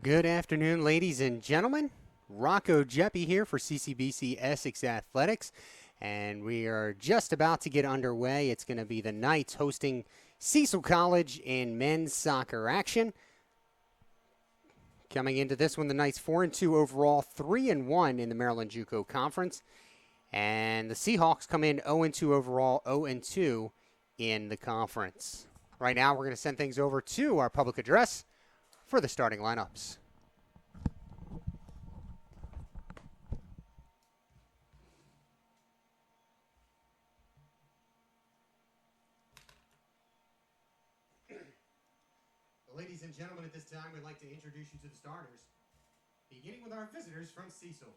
Good afternoon, ladies and gentlemen. Rocco Jeppy here for CCBC Essex Athletics, and we are just about to get underway. It's going to be the Knights hosting Cecil College in men's soccer action. Coming into this one, the Knights 4-2 overall, 3-1 in the Maryland JUCO Conference, and the Seahawks come in 0-2 overall, 0-2 in the conference. Right now, we're going to send things over to our public address for the starting lineups. Ladies and gentlemen, at this time, we'd like to introduce you to the starters, beginning with our visitors from Cecil.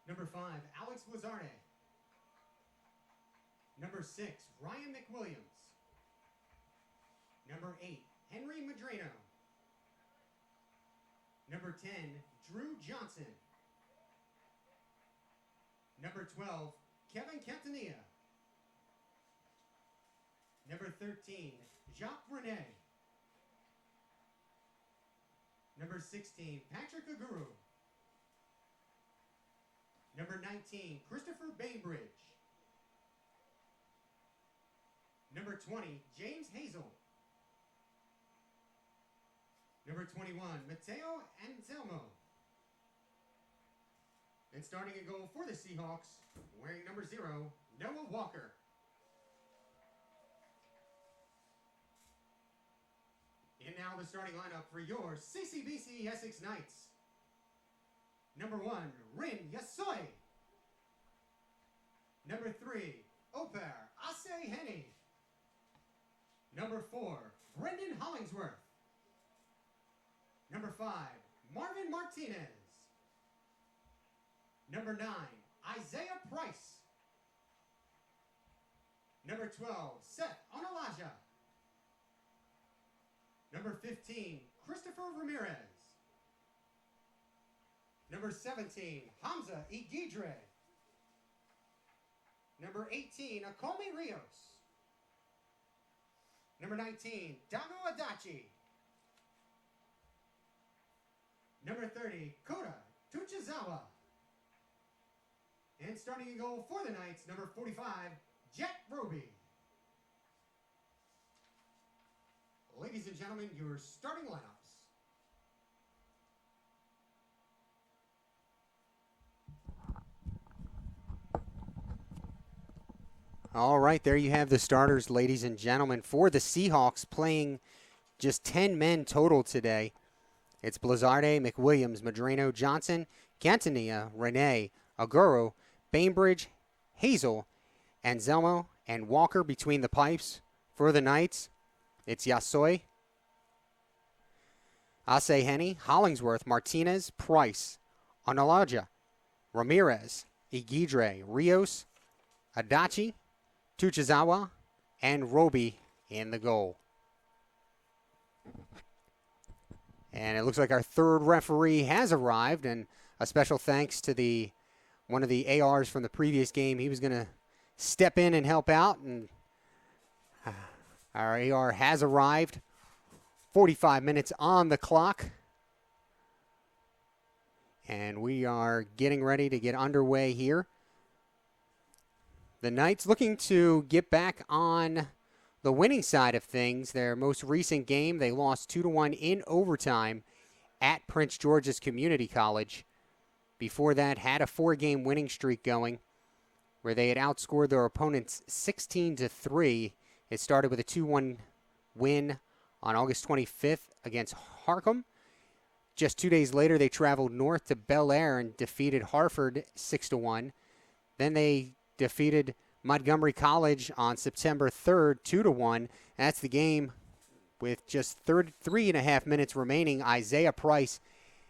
Number 5, Alex Blazarde. Number 6, Ryan McWilliams. Number 8, Henry Medrano. Number 10, Drew Johnson. Number 12, Kevin Cantanilla. Number 13, Jacques René. Number 16, Patrick Aguru. Number 19, Christopher Bainbridge. Number 20, James Hazel. Number 21, Mateo Anselmo. And starting a goal for the Seahawks, wearing number 0, Noah Walker. And now the starting lineup for your CCBC Essex Knights. Number 1, Rin Yasoy. Number 3, Oper Ase Henny. Number 4, Brendan Hollingsworth. Number 5, Marvin Martinez. Number 9, Isaiah Price. Number 12, Seth Onalaja. Number 15, Christopher Ramirez. Number 17, Hamza Igidre. Number 18, Akomi Rios. Number 19, Dago Adachi. Number 30, Kota Tuchizawa. And starting a goal for the Knights, number 45, Jet Roby. Ladies and gentlemen, your starting lineups. All right, there you have the starters, ladies and gentlemen, for the Seahawks, playing just 10 men total today. It's Blazarde, McWilliams, Medrano, Johnson, Cantanilla, René, Aguro, Bainbridge, Hazel, Anselmo, and Walker between the pipes. For the Knights, it's Yasoy, Ase Henny, Hollingsworth, Martinez, Price, Onalaja, Ramirez, Igidre, Rios, Adachi, Tuchizawa, and Roby in the goal. And it looks like our third referee has arrived, and a special thanks to one of the ARs from the previous game. He was going to step in and help out, and our AR has arrived. 45 minutes on the clock. And we are getting ready to get underway here. The Knights looking to get back on the winning side of things. Their most recent game, they lost 2-1 in overtime at Prince George's Community College. Before that, had a 4-game winning streak going where they had outscored their opponents 16-3. It started with a 2-1 win on August 25th against Harcum. Just 2 days later, they traveled north to Bel Air and defeated Hartford 6-1. Then they defeated Montgomery College on September 3rd, 2-1. That's the game with just 3.5 minutes remaining. Isaiah Price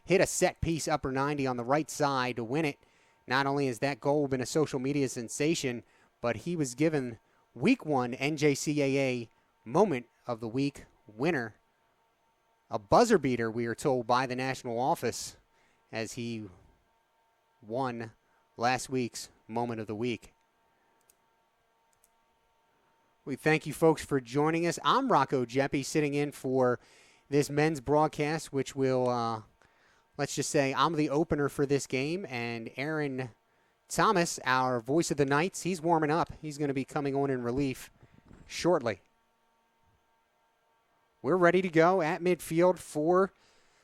hit a set-piece upper 90 on the right side to win it. Not only has that goal been a social media sensation, but he was given Week 1 NJCAA Moment of the Week winner. A buzzer beater, we are told, by the national office, as he won last week's Moment of the Week. We thank you folks for joining us. I'm Rocco Jeppy, sitting in for this men's broadcast, which will, let's just say, I'm the opener for this game, and Aaron Thomas, our voice of the Knights, he's warming up. He's going to be coming on in relief shortly. We're ready to go at midfield for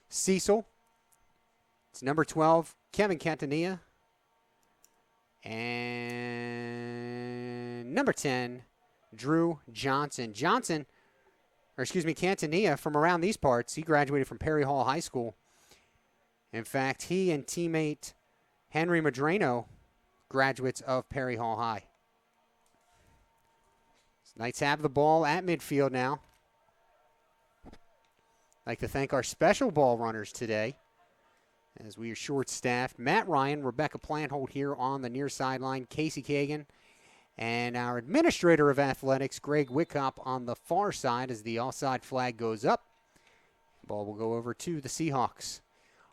Cecil. It's number 12, Kevin Cantanilla. And number 10, Drew Johnson. Cantanilla, from around these parts, he graduated from Perry Hall High School. In fact, he and teammate Henry Madrano, graduates of Perry Hall High. Knights have the ball at midfield now. I'd like to thank our special ball runners today, as we are short-staffed. Matt Ryan, Rebecca Plantholt here on the near sideline, Casey Kagan, and our administrator of athletics, Greg Wickhop, on the far side as the offside flag goes up. Ball will go over to the Seahawks.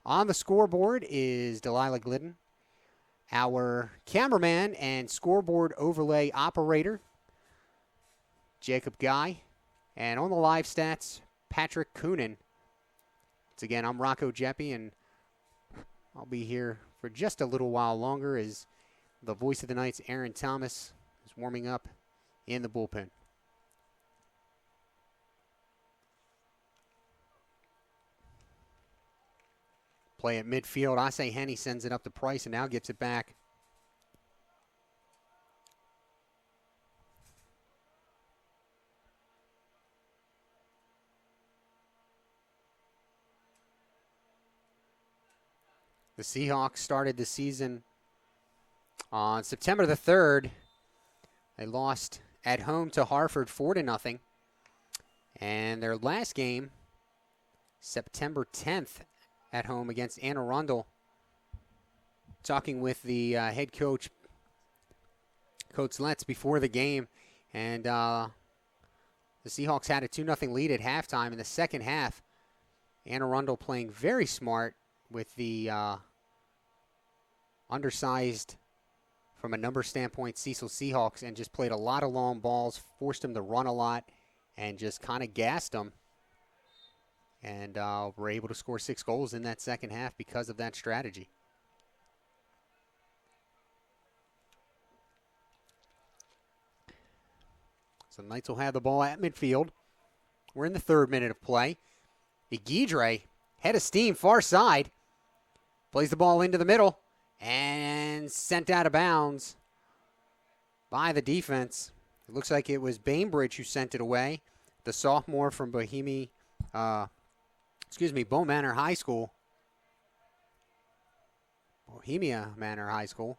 On the scoreboard is Delilah Glidden, our cameraman and scoreboard overlay operator, Jacob Guy, and on the live stats, Patrick Coonan. Once again, I'm Rocco Jeppy, and I'll be here for just a little while longer as the voice of the Knights, Aaron Thomas, is warming up in the bullpen. Play at midfield. Ase Henny sends it up to Price and now gets it back. The Seahawks started the season on September the 3rd. They lost at home to Hartford 4-0. And their last game, September 10th, at home against Anne Arundel. Talking with the head coach, Coach Letts, before the game. And the Seahawks had a 2-0 lead at halftime. In the second half, Anne Arundel playing very smart with the undersized, from a number standpoint, Cecil Seahawks, and just played a lot of long balls, forced them to run a lot, and just kind of gassed them. And were able to score 6 goals in that second half because of that strategy. So Knights will have the ball at midfield. We're in the 3rd minute of play. Igidre, head of steam, far side. Plays the ball into the middle and sent out of bounds by the defense. It looks like it was Bainbridge who sent it away, the sophomore from Bohemia Manor High School. Bohemia Manor High School.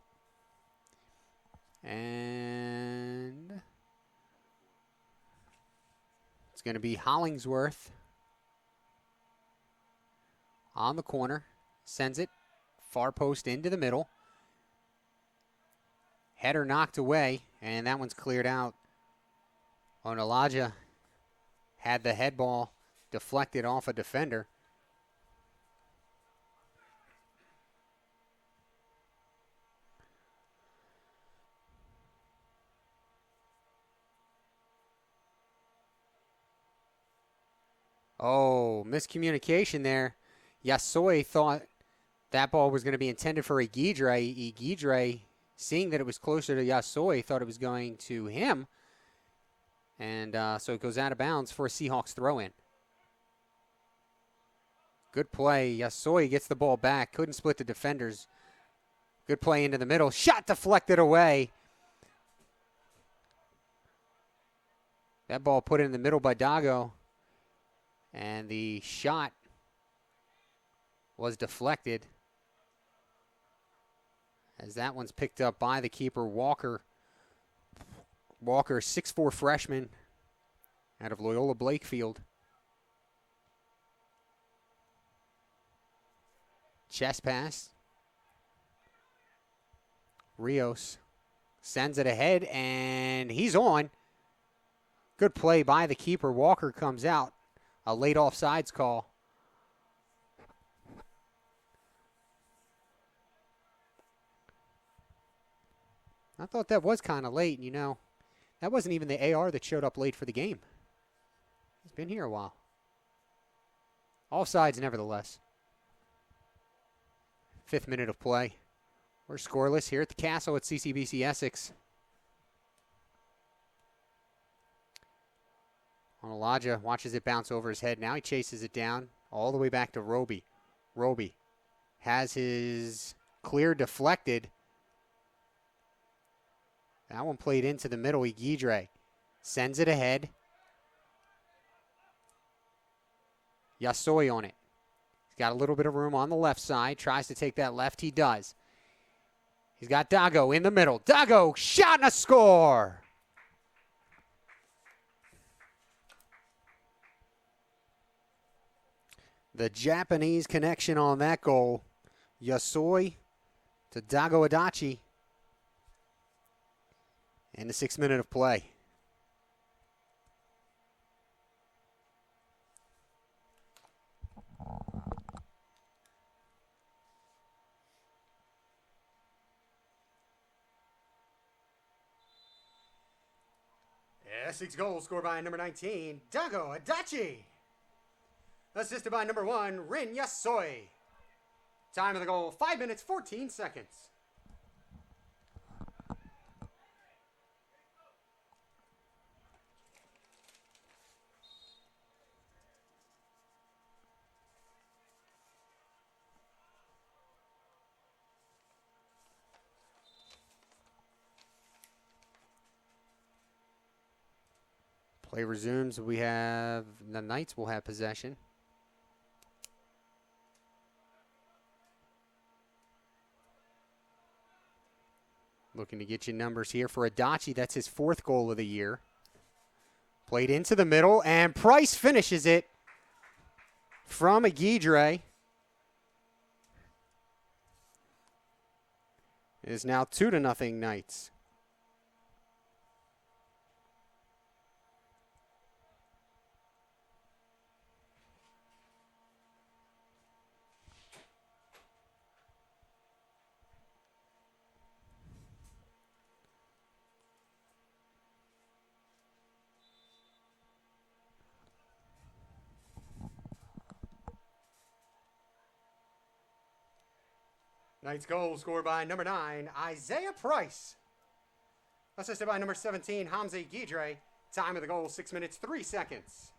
And it's going to be Hollingsworth on the corner. Sends it far post into the middle. Header knocked away, and that one's cleared out. Onalaja had the head ball deflected off a defender. Oh, miscommunication there. Yasoi thought that ball was going to be intended for Igidre. Igidre, seeing that it was closer to Yasoi, thought it was going to him. And so it goes out of bounds for a Seahawks throw-in. Good play. Yasoi gets the ball back. Couldn't split the defenders. Good play into the middle. Shot deflected away. That ball put in the middle by Dago. And the shot was deflected, as that one's picked up by the keeper, Walker. Walker, 6'4" freshman out of Loyola Blakefield. Chest pass. Rios sends it ahead, and he's on. Good play by the keeper. Walker comes out. A late offsides call. I thought that was kind of late, you know. That wasn't even the AR that showed up late for the game. He's been here a while. Offsides, nevertheless. 5th minute of play. We're scoreless here at the Castle at CCBC Essex. Onalaja watches it bounce over his head. Now he chases it down all the way back to Roby. Roby has his clear deflected. That one played into the middle. Igidre sends it ahead. Yasoi on it. He's got a little bit of room on the left side. Tries to take that left. He does. He's got Dago in the middle. Dago, shot and a score. The Japanese connection on that goal. Yasoi to Dago Adachi. In the 6th minute of play. Essex goal scored by number 19, Dago Adachi. Assisted by number 1, Rin Yasoi. Time of the goal, 5 minutes, 14 seconds. Play resumes. The Knights will have possession. Looking to get you numbers here for Adachi. That's his 4th goal of the year. Played into the middle, and Price finishes it from Igidre. It is now 2-0 Knights. Knights goal scored by number 9, Isaiah Price. Assisted by number 17, Hamza Igidre. Time of the goal, 6 minutes, 3 seconds.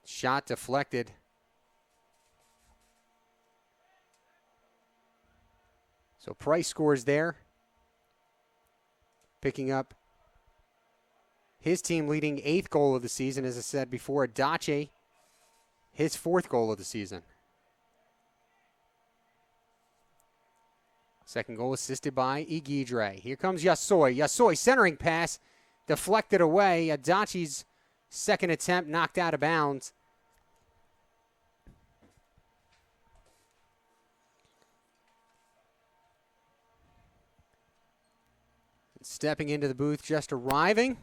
Shot deflected. So Price scores there. Picking up his team leading 8th goal of the season, as I said before. Adachi, his 4th goal of the season. Second goal assisted by Igidre. Here comes Yasoi. Yasoi centering pass, deflected away. Adachi's second attempt knocked out of bounds. Stepping into the booth, just arriving,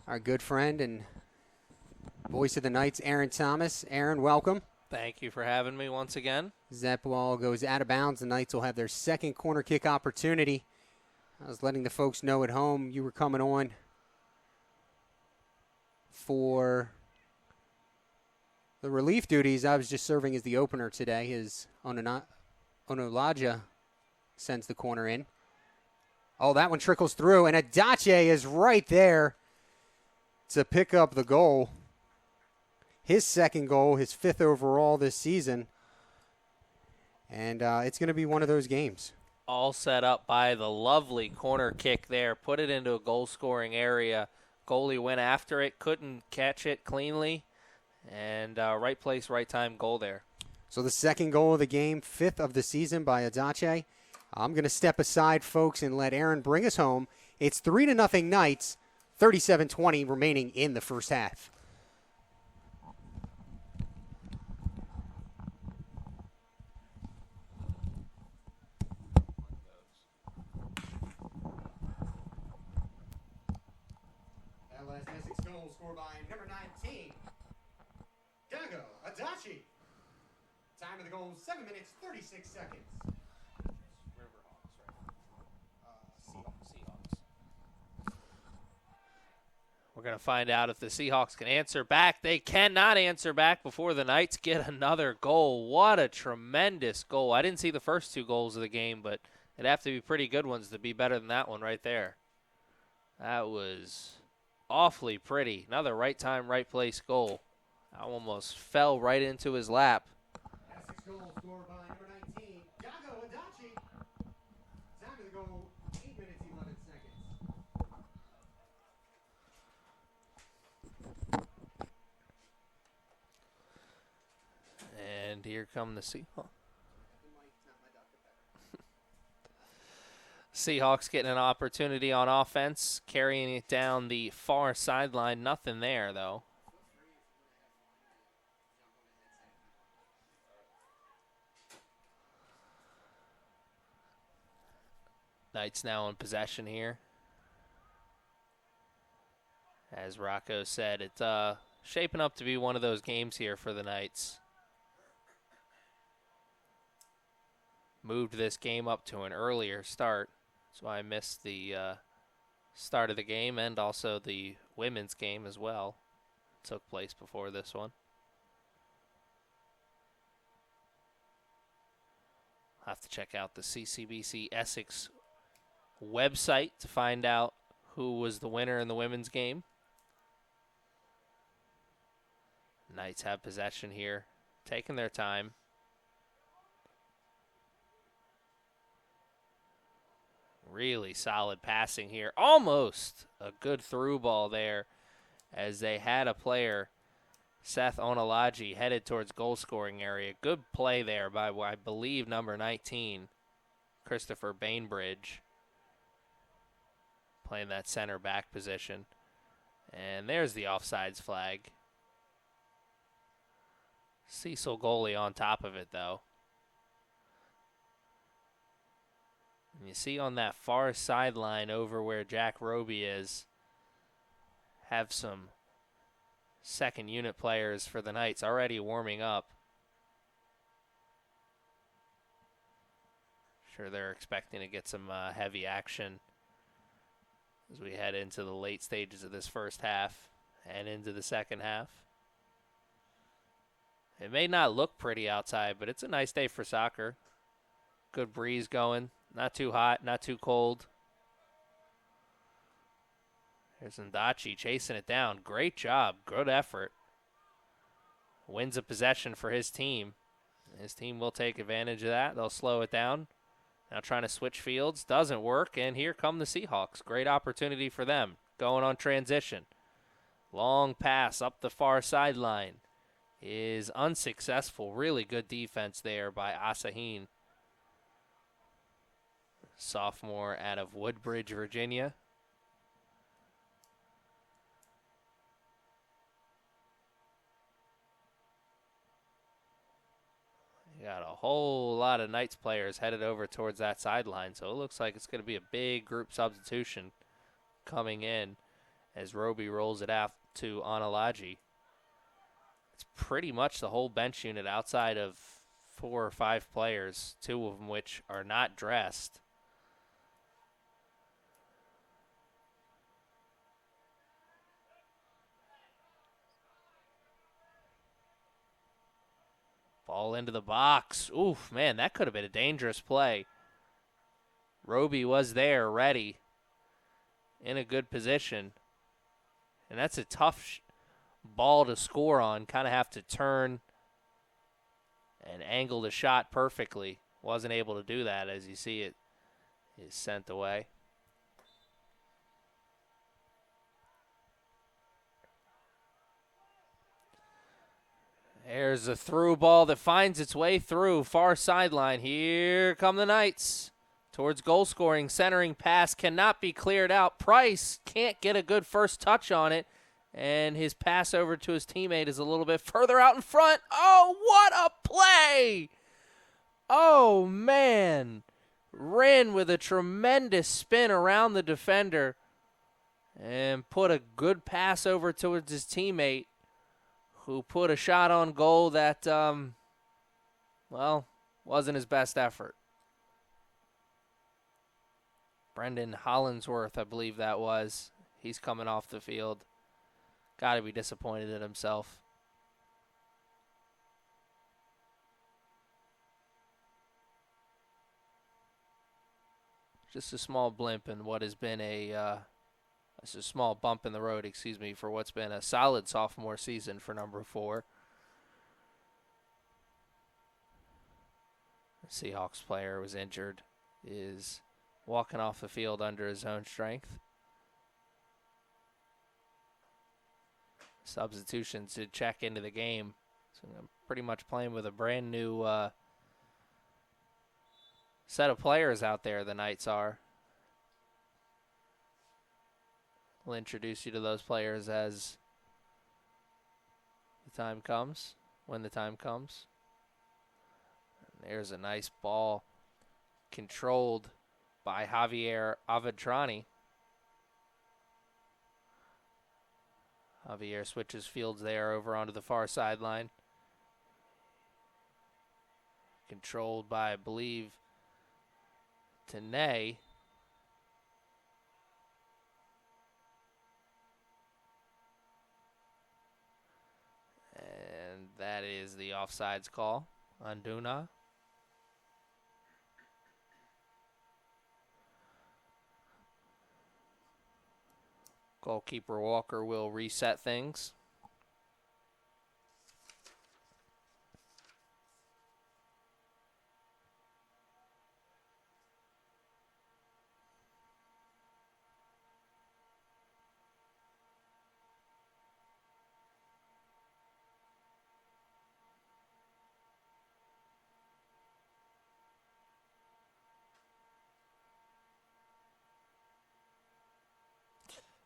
our good friend and voice of the Knights, Aaron Thomas. Aaron, welcome. Thank you for having me once again. That ball goes out of bounds. The Knights will have their second corner kick opportunity. I was letting the folks know at home you were coming on for the relief duties. I was just serving as the opener today. His Onalaja sends the corner in. Oh, that one trickles through, and Adachi is right there to pick up the goal. His second goal, his 5th overall this season. And it's going to be one of those games. All set up by the lovely corner kick there. Put it into a goal-scoring area. Goalie went after it, couldn't catch it cleanly. And right place, right time goal there. So the second goal of the game, 5th of the season by Adachi. I'm going to step aside, folks, and let Aaron bring us home. It's 3-0 Knights, 37-20 remaining in the first half. That last Essex goal scored by number 19, Dago Adachi. Time of the goal, 7 minutes, 36 seconds. Riverhawks, right? Seahawks. We're going to find out if the Seahawks can answer back. They cannot answer back before the Knights get another goal. What a tremendous goal. I didn't see the first 2 goals of the game, but it'd have to be pretty good ones to be better than that one right there. That was awfully pretty. Another right time, right place goal. I almost fell right into his lap. Essex goal scored by number 19, Yago Adachi. Time of the goal, 8 minutes, 11 seconds. And here come the Seahawks. Seahawks getting an opportunity on offense, carrying it down the far sideline. Nothing there, though. Knights now in possession here. As Rocco said, it's shaping up to be one of those games here for the Knights. Moved this game up to an earlier start, so I missed the start of the game and also the women's game as well. It took place before this one. I'll have to check out the CCBC Essex website to find out who was the winner in the women's game. Knights have possession here, taking their time. Really solid passing here. Almost a good through ball there as they had a player, Seth Onalaji, headed towards goal scoring area. Good play there by, I believe, number 19, Christopher Bainbridge, playing that center back position. And there's the offsides flag. Cecil goalie on top of it, though. And you see on that far sideline over where Jack Roby is, have some second unit players for the Knights already warming up. Sure they're expecting to get some heavy action as we head into the late stages of this first half and into the second half. It may not look pretty outside, but it's a nice day for soccer. Good breeze going. Not too hot, not too cold. Here's Ndachi chasing it down. Great job. Good effort. Wins a possession for his team. His team will take advantage of that. They'll slow it down. Now trying to switch fields. Doesn't work. And here come the Seahawks. Great opportunity for them. Going on transition. Long pass up the far sideline is unsuccessful. Really good defense there by Asahine. Sophomore out of Woodbridge, Virginia. You got a whole lot of Knights players headed over towards that sideline, so it looks like it's going to be a big group substitution coming in as Roby rolls it out to Onalaji. It's pretty much the whole bench unit outside of 4 or 5 players, 2 of them which are not dressed. Ball into the box. Oof, man, that could have been a dangerous play. Roby was there, ready, in a good position. And that's a tough ball to score on. Kind of have to turn and angle the shot perfectly. Wasn't able to do that, as you see it is sent away. There's a through ball that finds its way through far sideline. Here come the Knights towards goal scoring. Centering pass cannot be cleared out. Price can't get a good first touch on it. And his pass over to his teammate is a little bit further out in front. Oh, what a play! Oh, man. Ran with a tremendous spin around the defender and put a good pass over towards his teammate, who put a shot on goal that well, wasn't his best effort. Brendan Hollinsworth, I believe that was. He's coming off the field. Got to be disappointed in himself. Just a small blimp in what has been a small bump in the road, for what's been a solid sophomore season for number 4. The Seahawks player was injured, is walking off the field under his own strength. Substitutions to check into the game. So I'm pretty much playing with a brand new set of players out there, the Knights are. We'll introduce you to those players as the time comes, when the time comes. And there's a nice ball controlled by Javier Avedrani. Javier switches fields there over onto the far sideline. Controlled by, I believe, Tanay. And that is the offsides call on Duna. Goalkeeper Walker will reset things.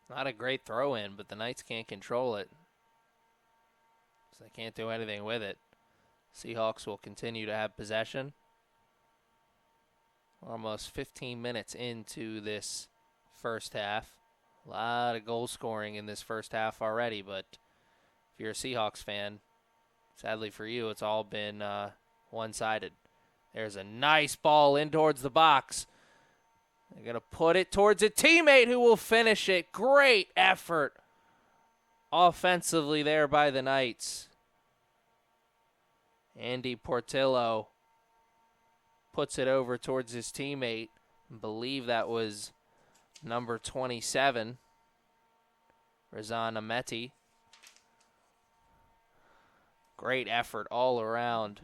Not a great throw in, but the Knights can't control it. So they can't do anything with it. Seahawks will continue to have possession. Almost 15 minutes into this first half. A lot of goal scoring in this first half already, but if you're a Seahawks fan, sadly for you, it's all been one-sided. There's a nice ball in towards the box. They're going to put it towards a teammate who will finish it. Great effort offensively there by the Knights. Andy Portillo puts it over towards his teammate. I believe that was number 27, Razan Ameti. Great effort all around.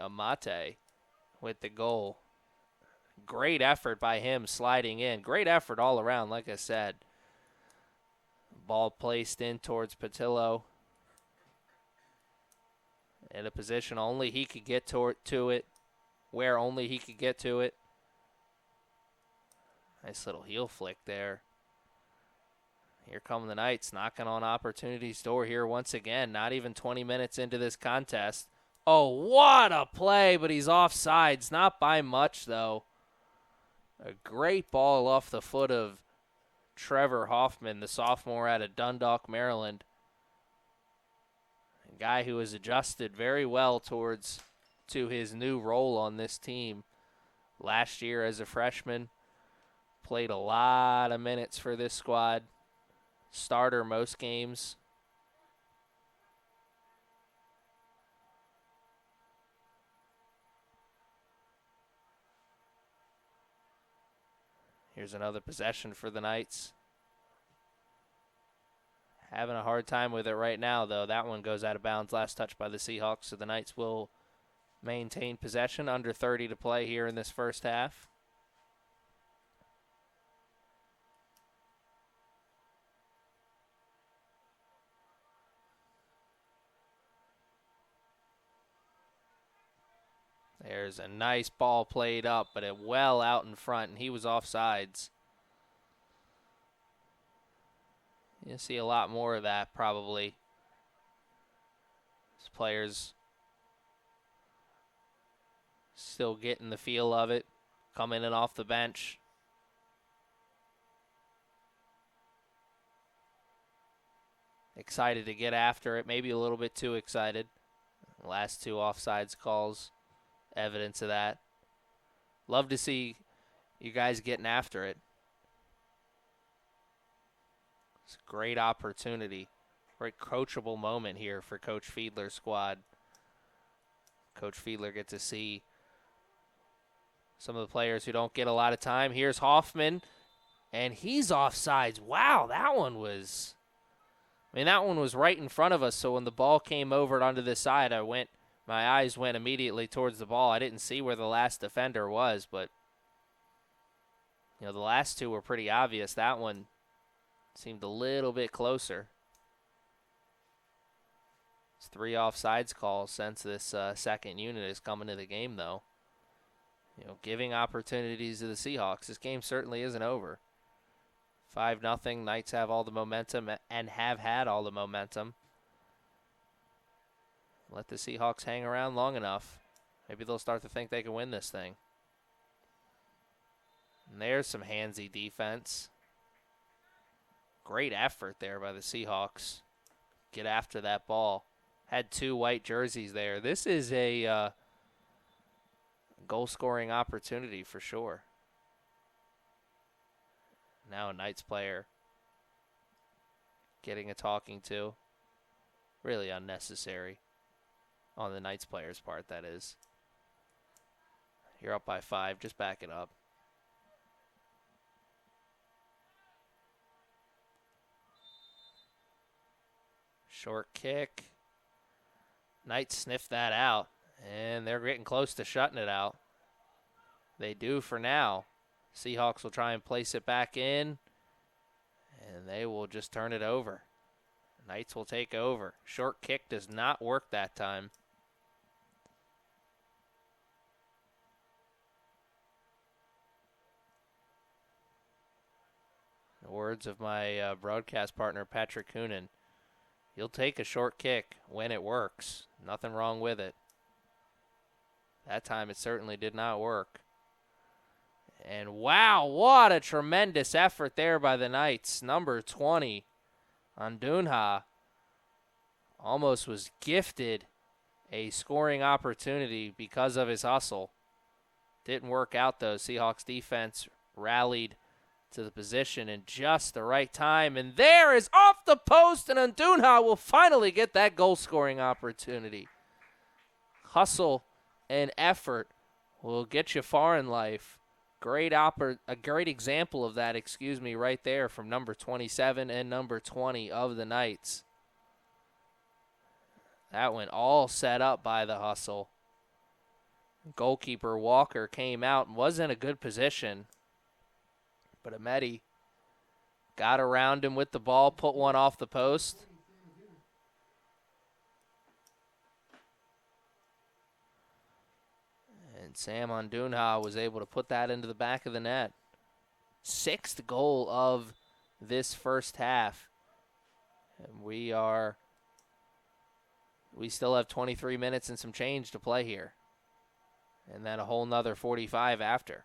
Amate with the goal. Great effort by him sliding in. Great effort all around, like I said. Ball placed in towards Patillo. In a position only he could get to it. Where only he could get to it. Nice little heel flick there. Here come the Knights knocking on opportunity's door here once again. Not even 20 minutes into this contest. Oh, what a play, but he's offsides. Not by much, though. A great ball off the foot of Trevor Hoffman, the sophomore out of Dundalk, Maryland. A guy who has adjusted very well to his new role on this team. Last year as a freshman, played a lot of minutes for this squad. Starter most games. Here's another possession for the Knights. Having a hard time with it right now, though. That one goes out of bounds. Last touch by the Seahawks, so the Knights will maintain possession. Under 30 to play here in this first half. There's a nice ball played up, but it well out in front, and he was offsides. You'll see a lot more of that probably. These players still getting the feel of it. coming in off the bench. Excited to get after it, maybe a little bit too excited. Last two offsides calls, evidence of that. Love to see you guys getting after it. It's a great opportunity, great coachable moment here for Coach Fiedler's squad. Coach Fiedler gets to see some of the players who don't get a lot of time. Here's Hoffman, and he's offsides. Wow, that one was right in front of us, so when the ball came over onto this side, my eyes went immediately towards the ball. I didn't see where the last defender was, but the last two were pretty obvious. That one seemed a little bit closer. It's 3 offsides calls since this second unit is coming to the game, though. Giving opportunities to the Seahawks. This game certainly isn't over. 5-0. Knights have all the momentum and have had all the momentum. Let the Seahawks hang around long enough. Maybe they'll start to think they can win this thing. And there's some handsy defense. Great effort there by the Seahawks. Get after that ball. Had 2 white jerseys there. This is a goal-scoring opportunity for sure. Now a Knights player getting a talking to. Really unnecessary on the Knights player's part, that is. You're up by 5. Just back it up. Short kick. Knights sniff that out, and they're getting close to shutting it out. They do for now. Seahawks will try and place it back in, and they will just turn it over. Knights will take over. Short kick does not work that time. The words of my broadcast partner, Patrick Coonan. You'll take a short kick when it works. Nothing wrong with it. That time it certainly did not work. And wow, what a tremendous effort there by the Knights. Number 20, Andunha, almost was gifted a scoring opportunity because of his hustle. Didn't work out though. Seahawks defense rallied to the position in just the right time. And there is off the post, and Andunha will finally get that goal-scoring opportunity. Hustle and effort will get you far in life. A great example of that, right there from number 27 and number 20 of the Knights. That went all set up by the hustle. Goalkeeper Walker came out and was in a good position. But Ameti got around him with the ball, put one off the post. And Sam Andunha was able to put that into the back of the net. 6th goal of this first half. And we still have 23 minutes and some change to play here. And then a whole nother 45 after.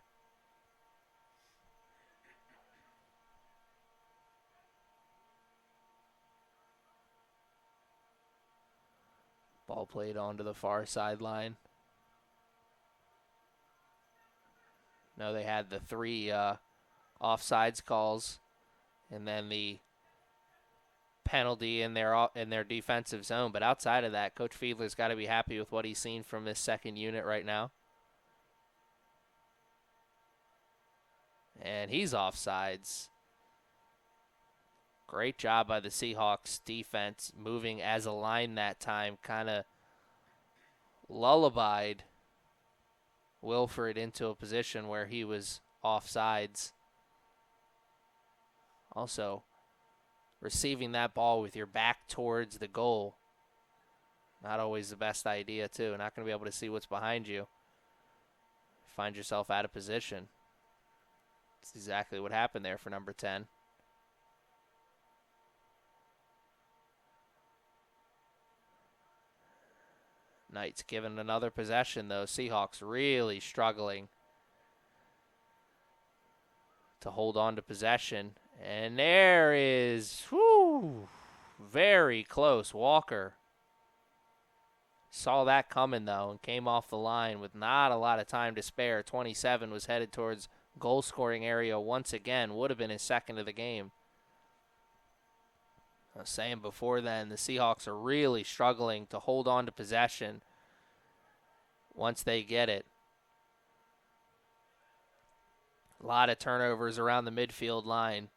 Ball played onto the far sideline. No, they had the 3 offsides calls, and then the penalty in their defensive zone. But outside of that, Coach Fiedler's got to be happy with what he's seen from this second unit right now. And he's offsides. Great job by the Seahawks defense moving as a line that time. Kind of lullabied Wilfred into a position where he was offsides. Also, receiving that ball with your back towards the goal, not always the best idea, too. Not going to be able to see what's behind you. Find yourself out of position. That's exactly what happened there for number 10. Knights given another possession, though. Seahawks really struggling to hold on to possession. And there is, whoo, very close. Walker saw that coming, though, and came off the line with not a lot of time to spare. 27 was headed towards goal-scoring area once again. Would have been his second of the game. I was saying before then, the Seahawks are really struggling to hold on to possession once they get it. A lot of turnovers around the midfield line.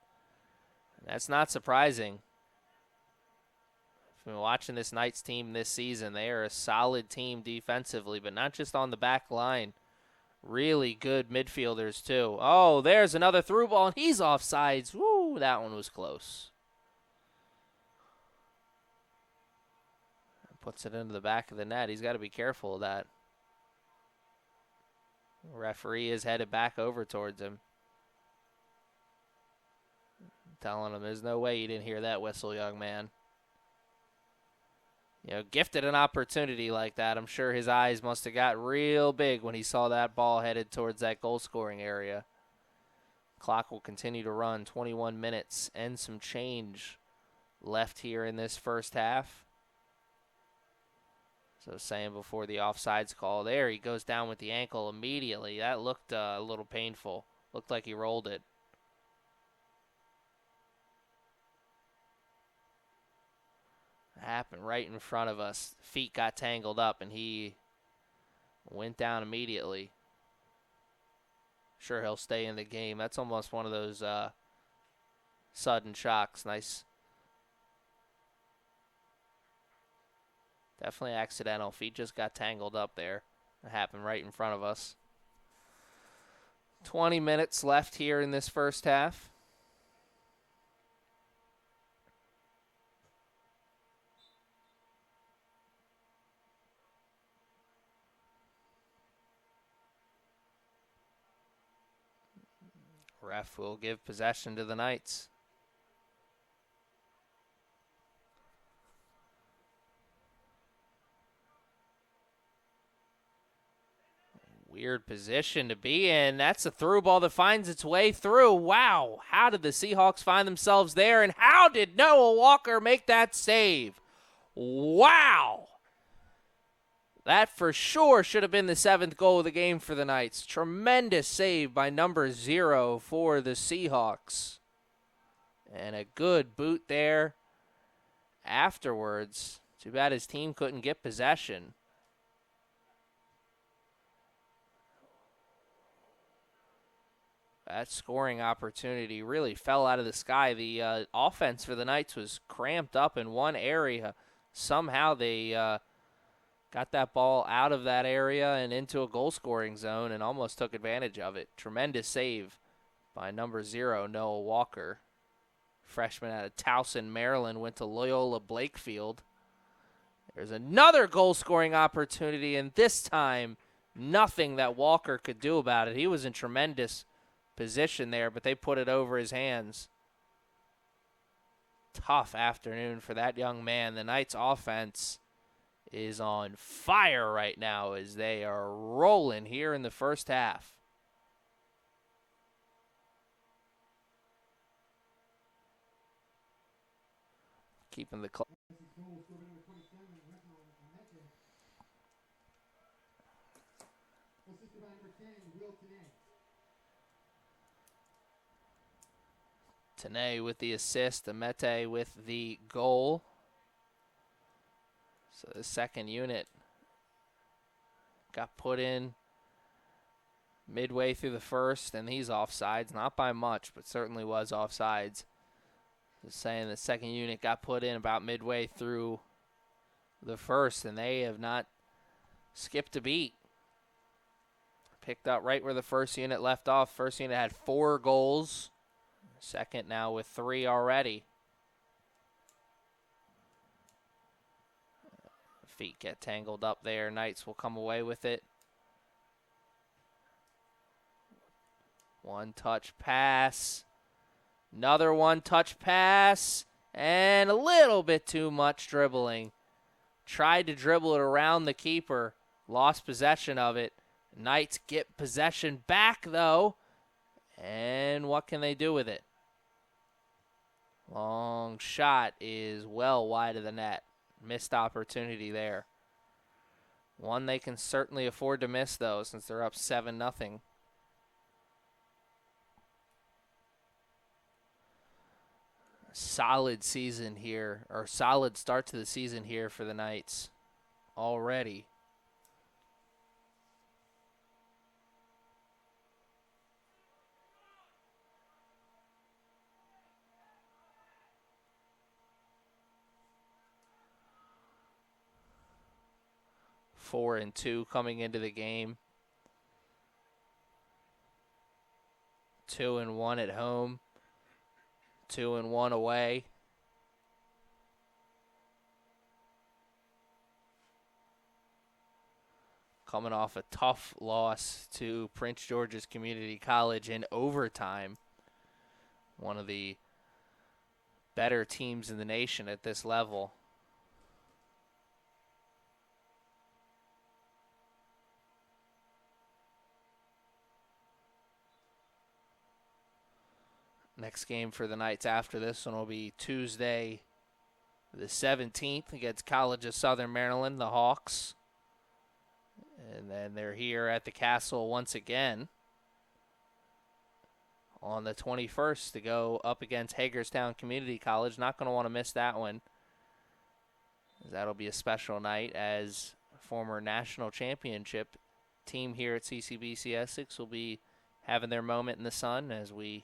That's not surprising. I've been watching this Knights team this season. They are a solid team defensively, but not just on the back line. Really good midfielders, too. Oh, there's another through ball, and he's offsides. Woo, that one was close. Puts it into the back of the net. He's got to be careful of that. The referee is headed back over towards him. Telling him there's no way you didn't hear that whistle, young man. You know, gifted an opportunity like that, I'm sure his eyes must have got real big when he saw that ball headed towards that goal-scoring area. Clock will continue to run. 21 minutes and some change left here in this first half. So saying before the offsides call there, he goes down with the ankle immediately. That looked a little painful. Looked like he rolled it. Happened right in front of us. Feet got tangled up, and he went down immediately. Sure, he'll stay in the game. That's almost one of those sudden shocks. Nice. Definitely accidental. Feet just got tangled up there. It happened right in front of us. 20 minutes left here in this first half. Ref will give possession to the Knights. Weird position to be in. That's a through ball that finds its way through. Wow, how did the Seahawks find themselves there, and how did Noah Walker make that save? Wow. That for sure should have been the 7th goal of the game for the Knights. Tremendous save by number 0 for the Seahawks. And a good boot there afterwards. Too bad his team couldn't get possession. That scoring opportunity really fell out of the sky. The offense for the Knights was cramped up in one area. Somehow they got that ball out of that area and into a goal-scoring zone and almost took advantage of it. Tremendous save by number 0, Noah Walker. Freshman out of Towson, Maryland, went to Loyola Blakefield. There's another goal-scoring opportunity, and this time nothing that Walker could do about it. He was in tremendous position there, but they put it over his hands. Tough afternoon for that young man. The Knights offense is on fire right now as they are rolling here in the first half. Keeping the clock. Tanay with the assist, Amete with the goal. So the second unit got put in midway through the first, and he's offsides. Not by much, but certainly was offsides. Just saying the second unit got put in about midway through the first, and they have not skipped a beat. Picked up right where the first unit left off. First unit had 4 goals. Second now with 3 already. Feet get tangled up there. Knights will come away with it. One-touch pass. Another one-touch pass. And a little bit too much dribbling. Tried to dribble it around the keeper. Lost possession of it. Knights get possession back, though. And what can they do with it? Long shot is well wide of the net. Missed opportunity there. One they can certainly afford to miss, though, since they're up 7-0. Solid season here, or solid start to the season here for the Knights already. Four and 2 coming into the game. 2-1 at home. 2-1 away. Coming off a tough loss to Prince George's Community College in overtime. One of the better teams in the nation at this level. Next game for the Knights after this one will be Tuesday the 17th against College of Southern Maryland, the Hawks. And then they're here at the Castle once again on the 21st to go up against Hagerstown Community College. Not going to want to miss that one. That'll be a special night, as former national championship team here at CCBC Essex will be having their moment in the sun as we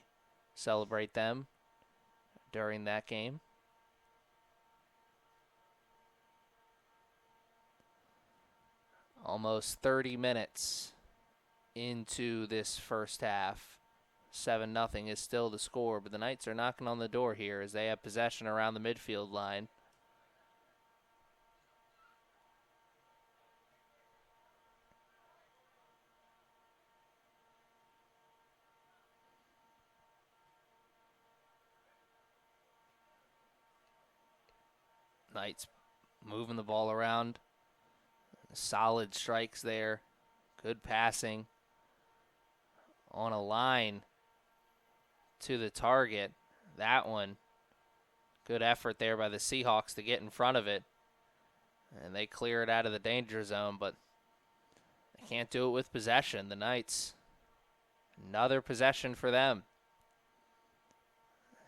celebrate them during that game. Almost 30 minutes into this first half. 7-0 is still the score, but the Knights are knocking on the door here as they have possession around the midfield line. Knights moving the ball around. Solid strikes there. Good passing. On a line to the target. That one. Good effort there by the Seahawks to get in front of it. And they clear it out of the danger zone, but they can't do it with possession. The Knights, another possession for them.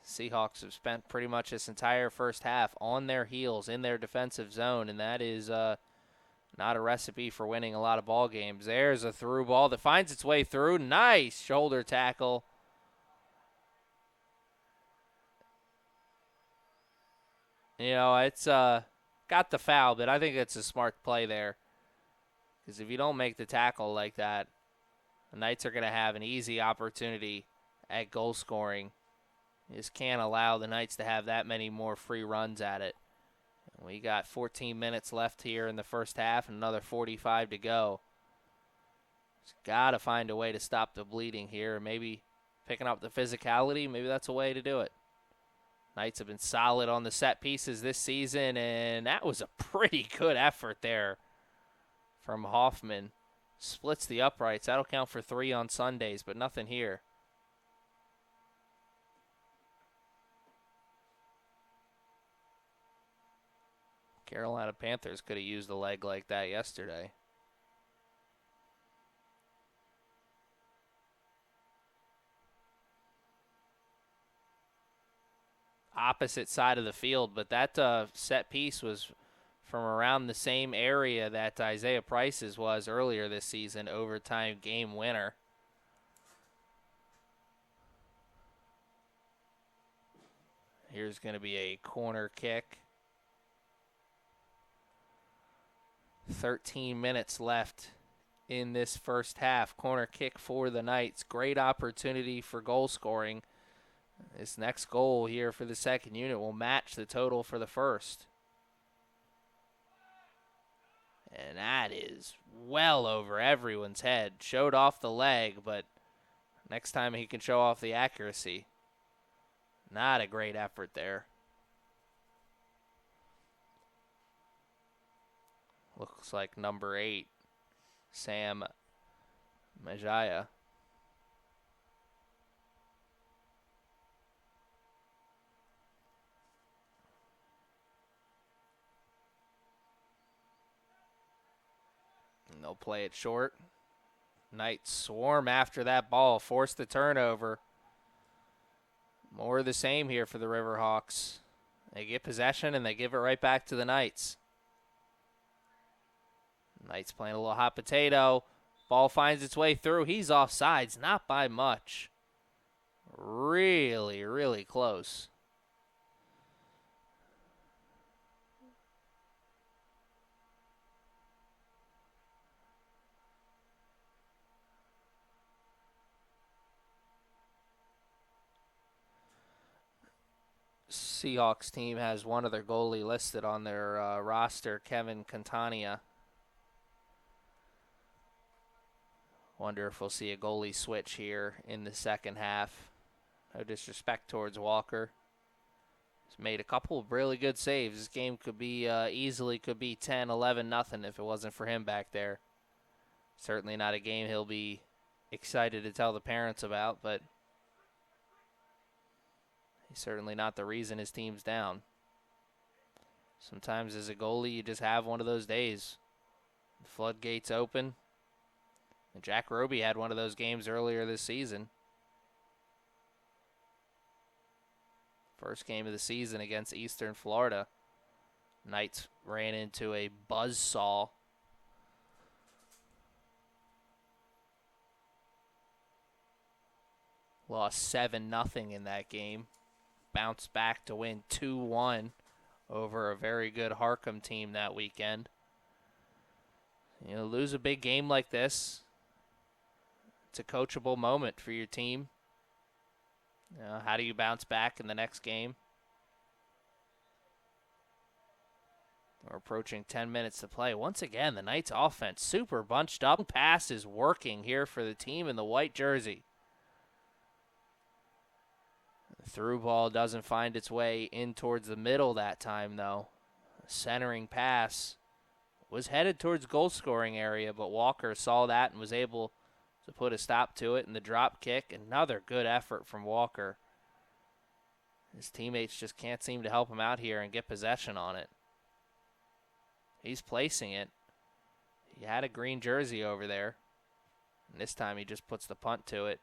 Seahawks have spent pretty much this entire first half on their heels in their defensive zone, and that is not a recipe for winning a lot of ball games. There's a through ball that finds its way through. Nice shoulder tackle. You know, it's got the foul, but I think it's a smart play there. Because if you don't make the tackle like that, the Knights are going to have an easy opportunity at goal scoring. You just can't allow the Knights to have that many more free runs at it. We got 14 minutes left here in the first half and another 45 to go. Just got to find a way to stop the bleeding here. Maybe picking up the physicality, maybe that's a way to do it. Knights have been solid on the set pieces this season, and that was a pretty good effort there from Hoffman. Splits the uprights. That'll count for 3 on Sundays, but nothing here. Carolina Panthers could have used a leg like that yesterday. Opposite side of the field, but that set piece was from around the same area that Isaiah Price's was earlier this season, overtime game winner. Here's going to be a corner kick. 13 minutes left in this first half. Corner kick for the Knights. Great opportunity for goal scoring. This next goal here for the second unit will match the total for the first. And that is well over everyone's head. Showed off the leg, but next time he can show off the accuracy. Not a great effort there. Looks like number 8, Sam Majaya. They'll play it short. Knights swarm after that ball, force the turnover. More of the same here for the Riverhawks. They get possession and they give it right back to the Knights. Knights playing a little hot potato. Ball finds its way through. He's offsides, not by much. Really, really close. Seahawks team has one other goalie listed on their roster, Kevin Cantania. Wonder if we'll see a goalie switch here in the second half. No disrespect towards Walker. He's made a couple of really good saves. This game could be easily 10, 11, nothing if it wasn't for him back there. Certainly not a game he'll be excited to tell the parents about, but he's certainly not the reason his team's down. Sometimes as a goalie, you just have one of those days. The floodgates open. And Jack Roby had one of those games earlier this season. First game of the season against Eastern Florida. Knights ran into a buzzsaw. Lost 7-0 in that game. Bounced back to win 2-1 over a very good Harcum team that weekend. You know, lose a big game like this, it's a coachable moment for your team. You know, how do you bounce back in the next game? We're approaching 10 minutes to play. Once again, the Knights offense super bunched up. Pass is working here for the team in the white jersey. The through ball doesn't find its way in towards the middle that time, though. A centering pass was headed towards goal scoring area, but Walker saw that and was able to put a stop to it. And the drop kick, another good effort from Walker. His teammates just can't seem to help him out here and get possession on it. He's placing it. He had a green jersey over there. And this time he just puts the punt to it.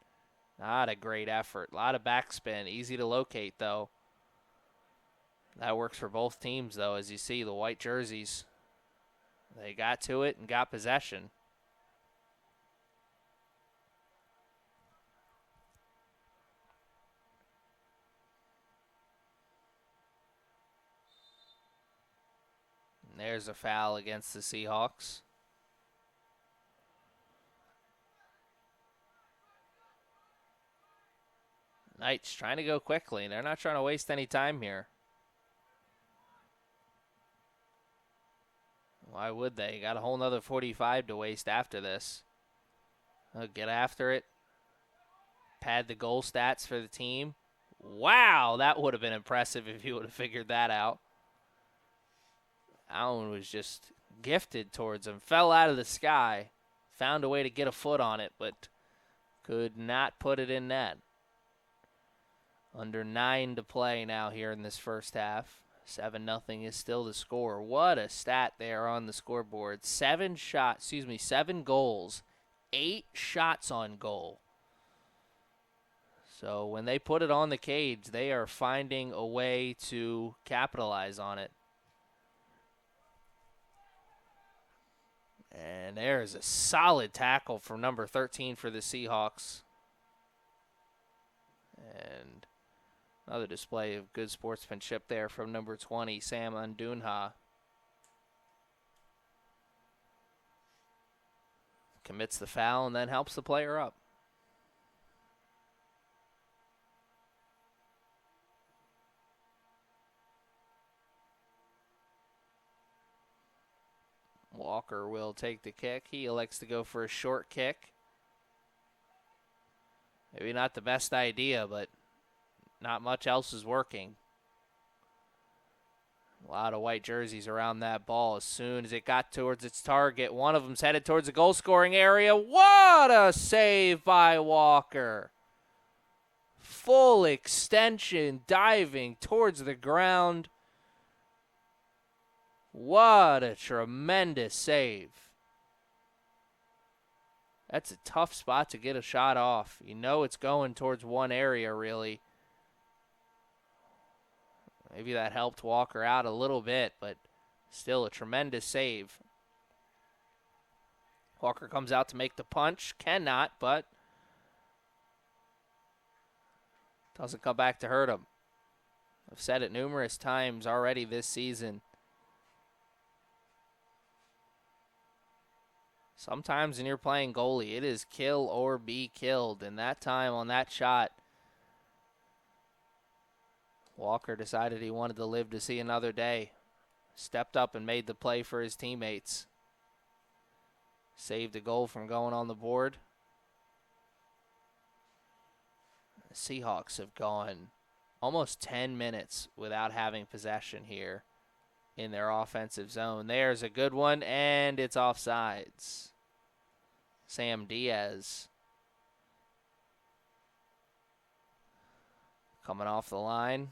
Not a great effort. A lot of backspin. Easy to locate, though. That works for both teams, though. As you see, the white jerseys, they got to it and got possession. And there's a foul against the Seahawks. Knights trying to go quickly. They're not trying to waste any time here. Why would they? Got a whole nother 45 to waste after this. Get after it. Pad the goal stats for the team. Wow, that would have been impressive if you would have figured that out. Allen was just gifted towards him. Fell out of the sky. Found a way to get a foot on it, but could not put it in net. Under 9 to play now here in this first half. 7-0 is still the score. What a stat there on the scoreboard. 7 goals, 8 shots on goal. So when they put it on the cage, they are finding a way to capitalize on it. And there's a solid tackle from number 13 for the Seahawks. And another display of good sportsmanship there from number 20, Sam Undunha. Commits the foul and then helps the player up. Walker will take the kick. He elects to go for a short kick. Maybe not the best idea, but not much else is working. A lot of white jerseys around that ball. As soon as it got towards its target, one of them's headed towards the goal-scoring area. What a save by Walker. Full extension, diving towards the ground. What a tremendous save. That's a tough spot to get a shot off. You know it's going towards one area, really. Maybe that helped Walker out a little bit, but still a tremendous save. Walker comes out to make the punch. Cannot, but doesn't come back to hurt him. I've said it numerous times already this season. Sometimes when you're playing goalie, it is kill or be killed. And that time on that shot, Walker decided he wanted to live to see another day. Stepped up and made the play for his teammates. Saved a goal from going on the board. The Seahawks have gone almost 10 minutes without having possession here in their offensive zone. There's a good one, and it's offsides. Sam Diaz coming off the line.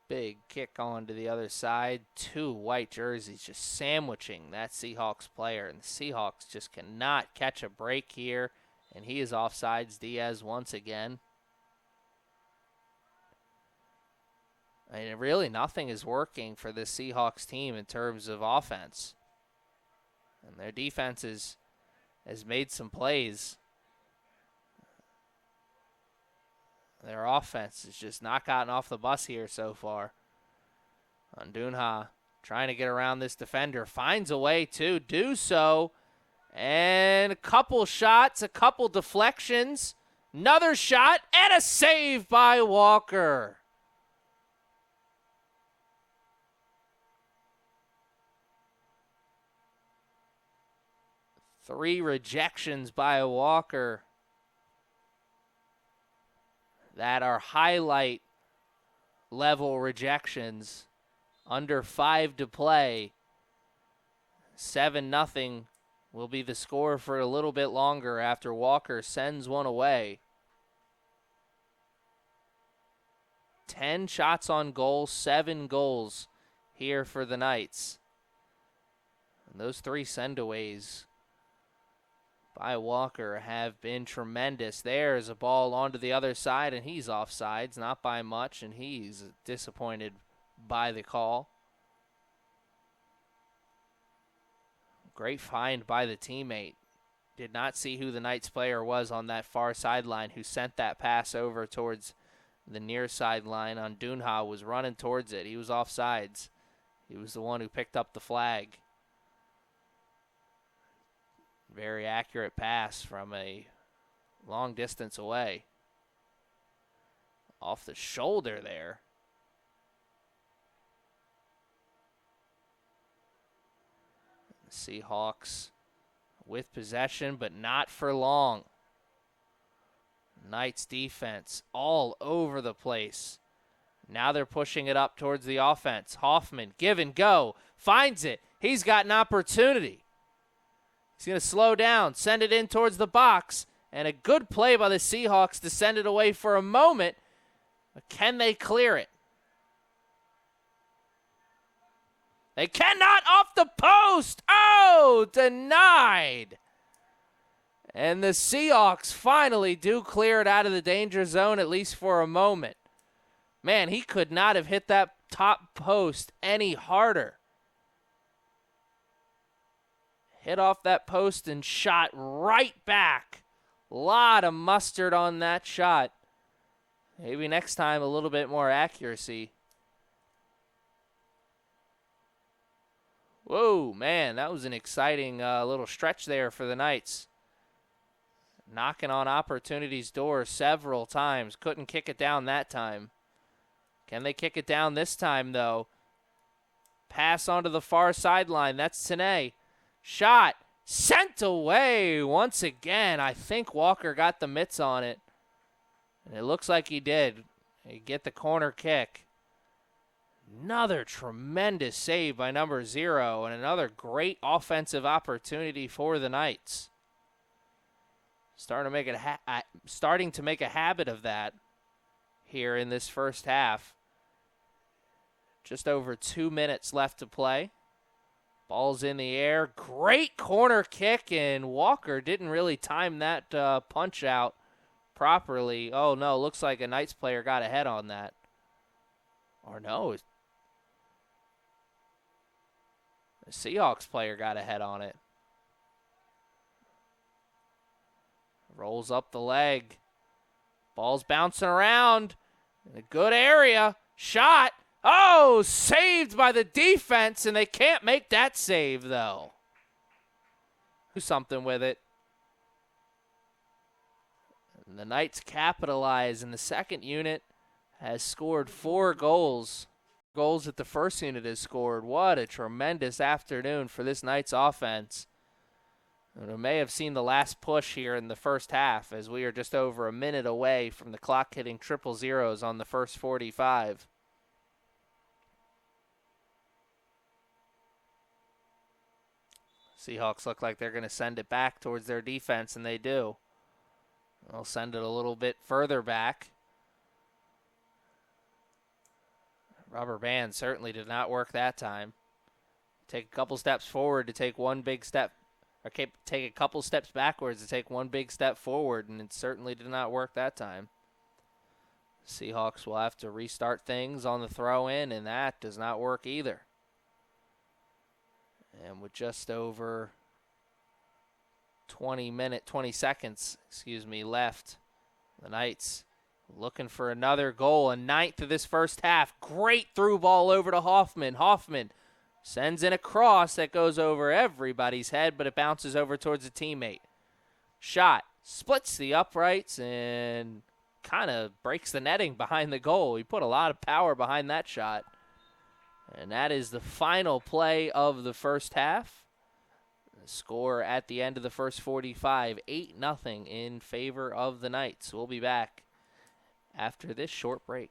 Big kick on to the other side. Two white jerseys just sandwiching that Seahawks player. And the Seahawks just cannot catch a break here. And he is offsides, Diaz, once again. I mean, really nothing is working for this Seahawks team in terms of offense. And their defense has made some plays. Their offense has just not gotten off the bus here so far. Andunha trying to get around this defender. Finds a way to do so. And a couple shots, a couple deflections. Another shot and a save by Walker. Three rejections by Walker that are highlight level rejections. Under 5 to play. 7-0 will be the score for a little bit longer after Walker sends one away. 10 shots on goal, 7 goals here for the Knights. And those 3 sendaways by Walker have been tremendous. There's a ball onto the other side, and he's offsides, not by much, and he's disappointed by the call. Great find by the teammate. Did not see who the Knights player was on that far sideline who sent that pass over towards the near sideline. Andunha was running towards it. He was offsides. He was the one who picked up the flag. Very accurate pass from a long distance away. Off the shoulder there. The Seahawks with possession, but not for long. Knights defense all over the place. Now they're pushing it up towards the offense. Hoffman, give and go, finds it. He's got an opportunity. He's going to slow down, send it in towards the box, and a good play by the Seahawks to send it away for a moment. But can they clear it? They cannot, off the post. Oh, denied. And the Seahawks finally do clear it out of the danger zone, at least for a moment. Man, he could not have hit that top post any harder. Hit off that post and shot right back. A lot of mustard on that shot. Maybe next time a little bit more accuracy. Whoa, man, that was an exciting little stretch there for the Knights. Knocking on opportunity's door several times. Couldn't kick it down that time. Can they kick it down this time, though? Pass onto the far sideline. That's Tene. Shot sent away once again. I think Walker got the mitts on it. And it looks like he did. He get the corner kick. Another tremendous save by number 0 and another great offensive opportunity for the Knights. starting to make a habit of that here in this first half. Just over 2 minutes left to play. Ball's in the air. Great corner kick, and Walker didn't really time that punch out properly. Oh, no, looks like a Knights player got ahead on that. Or no, the Seahawks player got ahead on it. Rolls up the leg. Ball's bouncing around. In a good area. Shot. Oh, saved by the defense, and they can't make that save, though. Do something with it. And the Knights capitalize, and the second unit has scored 4 goals. Goals that the first unit has scored. What a tremendous afternoon for this Knights offense. And we may have seen the last push here in the first half, as we are just over a minute away from the clock hitting triple zeros on the first 45. Seahawks look like they're going to send it back towards their defense, and they do. They'll send it a little bit further back. Rubber band certainly did not work that time. Take a couple steps forward to take one big step, or take a couple steps backwards to take one big step forward, and it certainly did not work that time. Seahawks will have to restart things on the throw-in, and that does not work either. And with just over 20 seconds left, the Knights looking for another goal, a 9th of this first half. Great through ball over to Hoffman. Hoffman sends in a cross that goes over everybody's head, but it bounces over towards a teammate. Shot splits the uprights and kind of breaks the netting behind the goal. He put a lot of power behind that shot. And that is the final play of the first half. The score at the end of the first 45, 8-0 in favor of the Knights. We'll be back after this short break.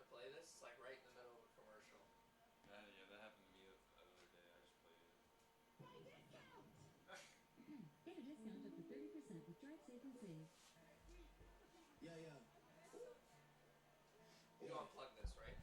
Play this? It's like right in the middle of a commercial. Yeah, that happened to me the other day. I just played it. Get a discount up to 30% with Drive Safe and Save. Yeah. You unplug this, right?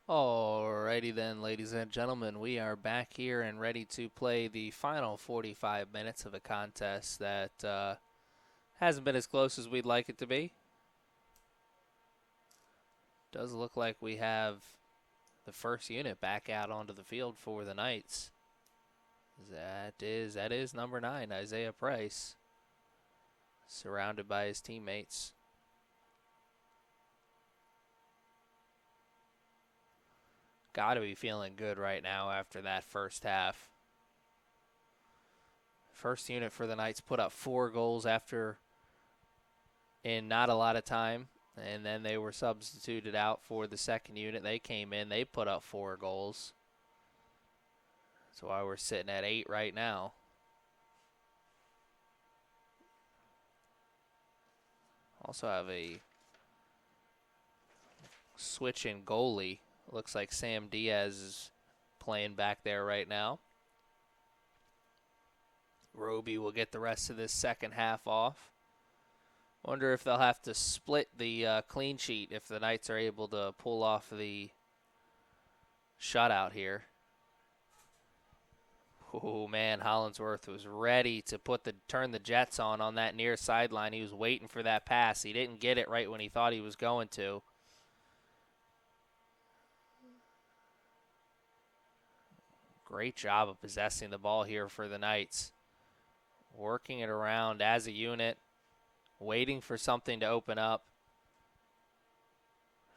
Alrighty then, ladies and gentlemen, we are back here and ready to play the final 45 minutes of a contest that hasn't been as close as we'd like it to be. Does look like we have the first unit back out onto the field for the Knights. That is number 9, Isaiah Price, surrounded by his teammates. Got to be feeling good right now after that first half. First unit for the Knights put up 4 goals in not a lot of time, and then they were substituted out for the second unit. They came in, they put up 4 goals. That's why we're sitting at 8 right now. Also have a switch in goalie. Looks like Sam Diaz is playing back there right now. Roby will get the rest of this second half off. Wonder if they'll have to split the clean sheet if the Knights are able to pull off the shutout here. Oh man, Hollingsworth was ready to turn the Jets on that near sideline. He was waiting for that pass. He didn't get it right when he thought he was going to. Great job of possessing the ball here for the Knights. Working it around as a unit, waiting for something to open up.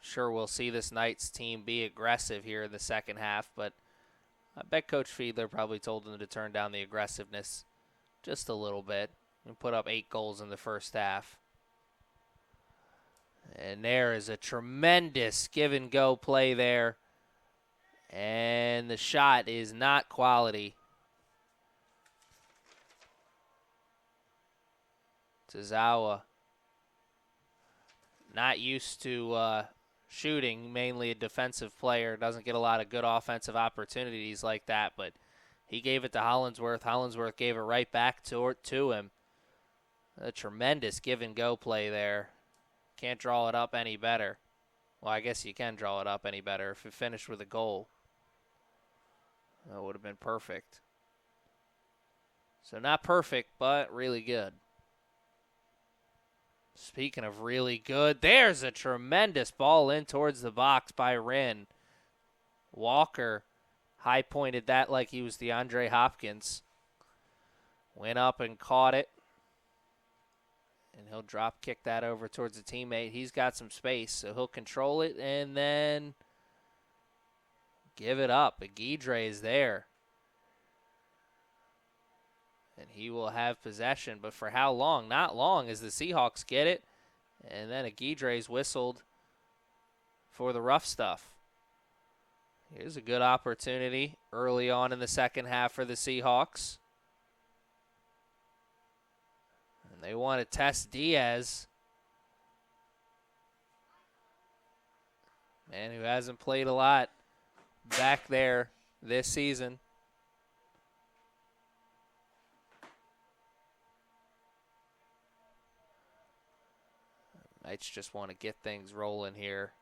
Sure, we'll see this Knights team be aggressive here in the second half, but I bet Coach Fiedler probably told them to turn down the aggressiveness just a little bit and put up 8 goals in the first half. And there is a tremendous give-and-go play there. And the shot is not quality. Tazawa, not used to shooting, mainly a defensive player. Doesn't get a lot of good offensive opportunities like that, but he gave it to Hollingsworth. Hollingsworth gave it right back to him. A tremendous give-and-go play there. Can't draw it up any better. Well, I guess you can draw it up any better if it finished with a goal. That would have been perfect. So not perfect, but really good. Speaking of really good, there's a tremendous ball in towards the box by Wren. Walker high-pointed that like he was DeAndre Hopkins. Went up and caught it. And he'll drop kick that over towards a teammate. He's got some space, so he'll control it and then give it up. Aguirre is there. And he will have possession, but for how long? Not long as the Seahawks get it. And then Aguirre's whistled for the rough stuff. Here's a good opportunity early on in the second half for the Seahawks. And they want to test Diaz. Man who hasn't played a lot back there this season. Knights just want to get things rolling here.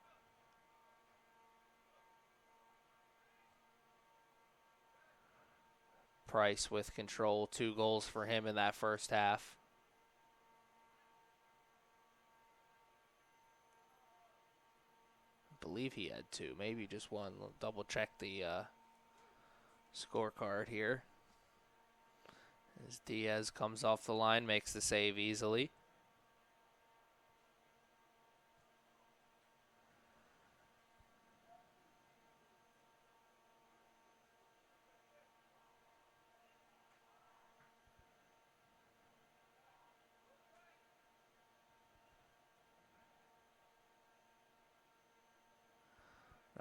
Price with control, 2 goals for him in that first half. I believe he had 2, maybe just 1. We'll double check the scorecard here. As Diaz comes off the line, makes the save easily.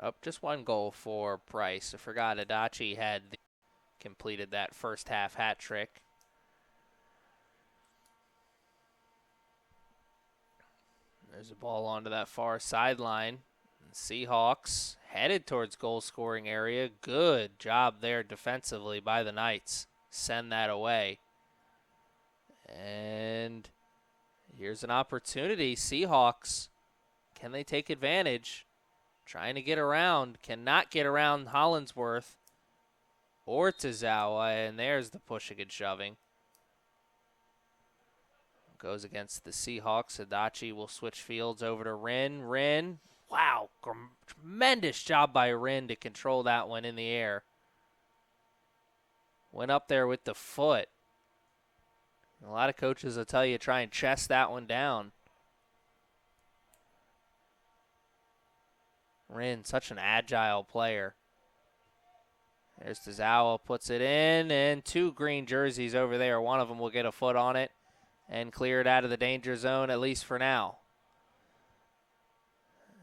Up just 1 goal for Price. I forgot Adachi had completed that first half hat trick. There's a ball onto that far sideline. Seahawks headed towards goal scoring area. Good job there defensively by the Knights. Send that away. And here's an opportunity. Seahawks, can they take advantage? Trying to get around. Cannot get around Hollinsworth or Tozawa. And there's the pushing and shoving. Goes against the Seahawks. Adachi will switch fields over to Rin. Rin. Wow. Tremendous job by Rin to control that one in the air. Went up there with the foot. A lot of coaches will tell you try and chest that one down. Rin, such an agile player. There's Tozawa, puts it in, and 2 green jerseys over there. One of them will get a foot on it and clear it out of the danger zone, at least for now.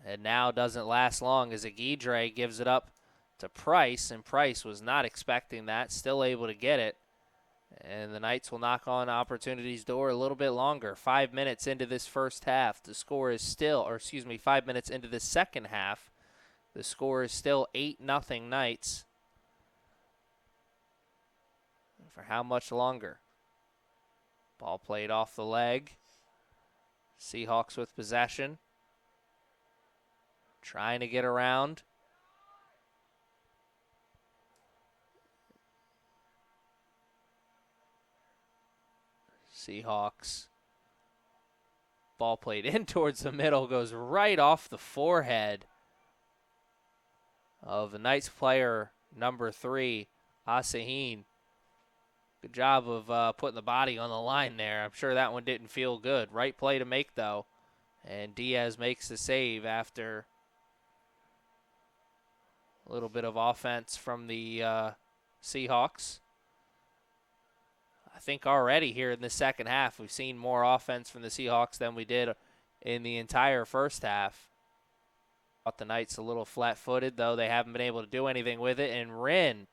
And now doesn't last long as Aguidre gives it up to Price, and Price was not expecting that, still able to get it. And the Knights will knock on opportunity's door a little bit longer. 5 minutes into this first half, the score is still, 5 minutes into the second half, the score is still 8-0 Knights. For how much longer? Ball played off the leg. Seahawks with possession. Trying to get around. Seahawks. Ball played in towards the middle, goes right off the forehead of the Knights player number 3, Asahine. Good job of putting the body on the line there. I'm sure that one didn't feel good. Right play to make, though. And Diaz makes the save after a little bit of offense from the Seahawks. I think already here in the second half, we've seen more offense from the Seahawks than we did in the entire first half. Thought the Knights a little flat-footed, though. They haven't been able to do anything with it. And Rin,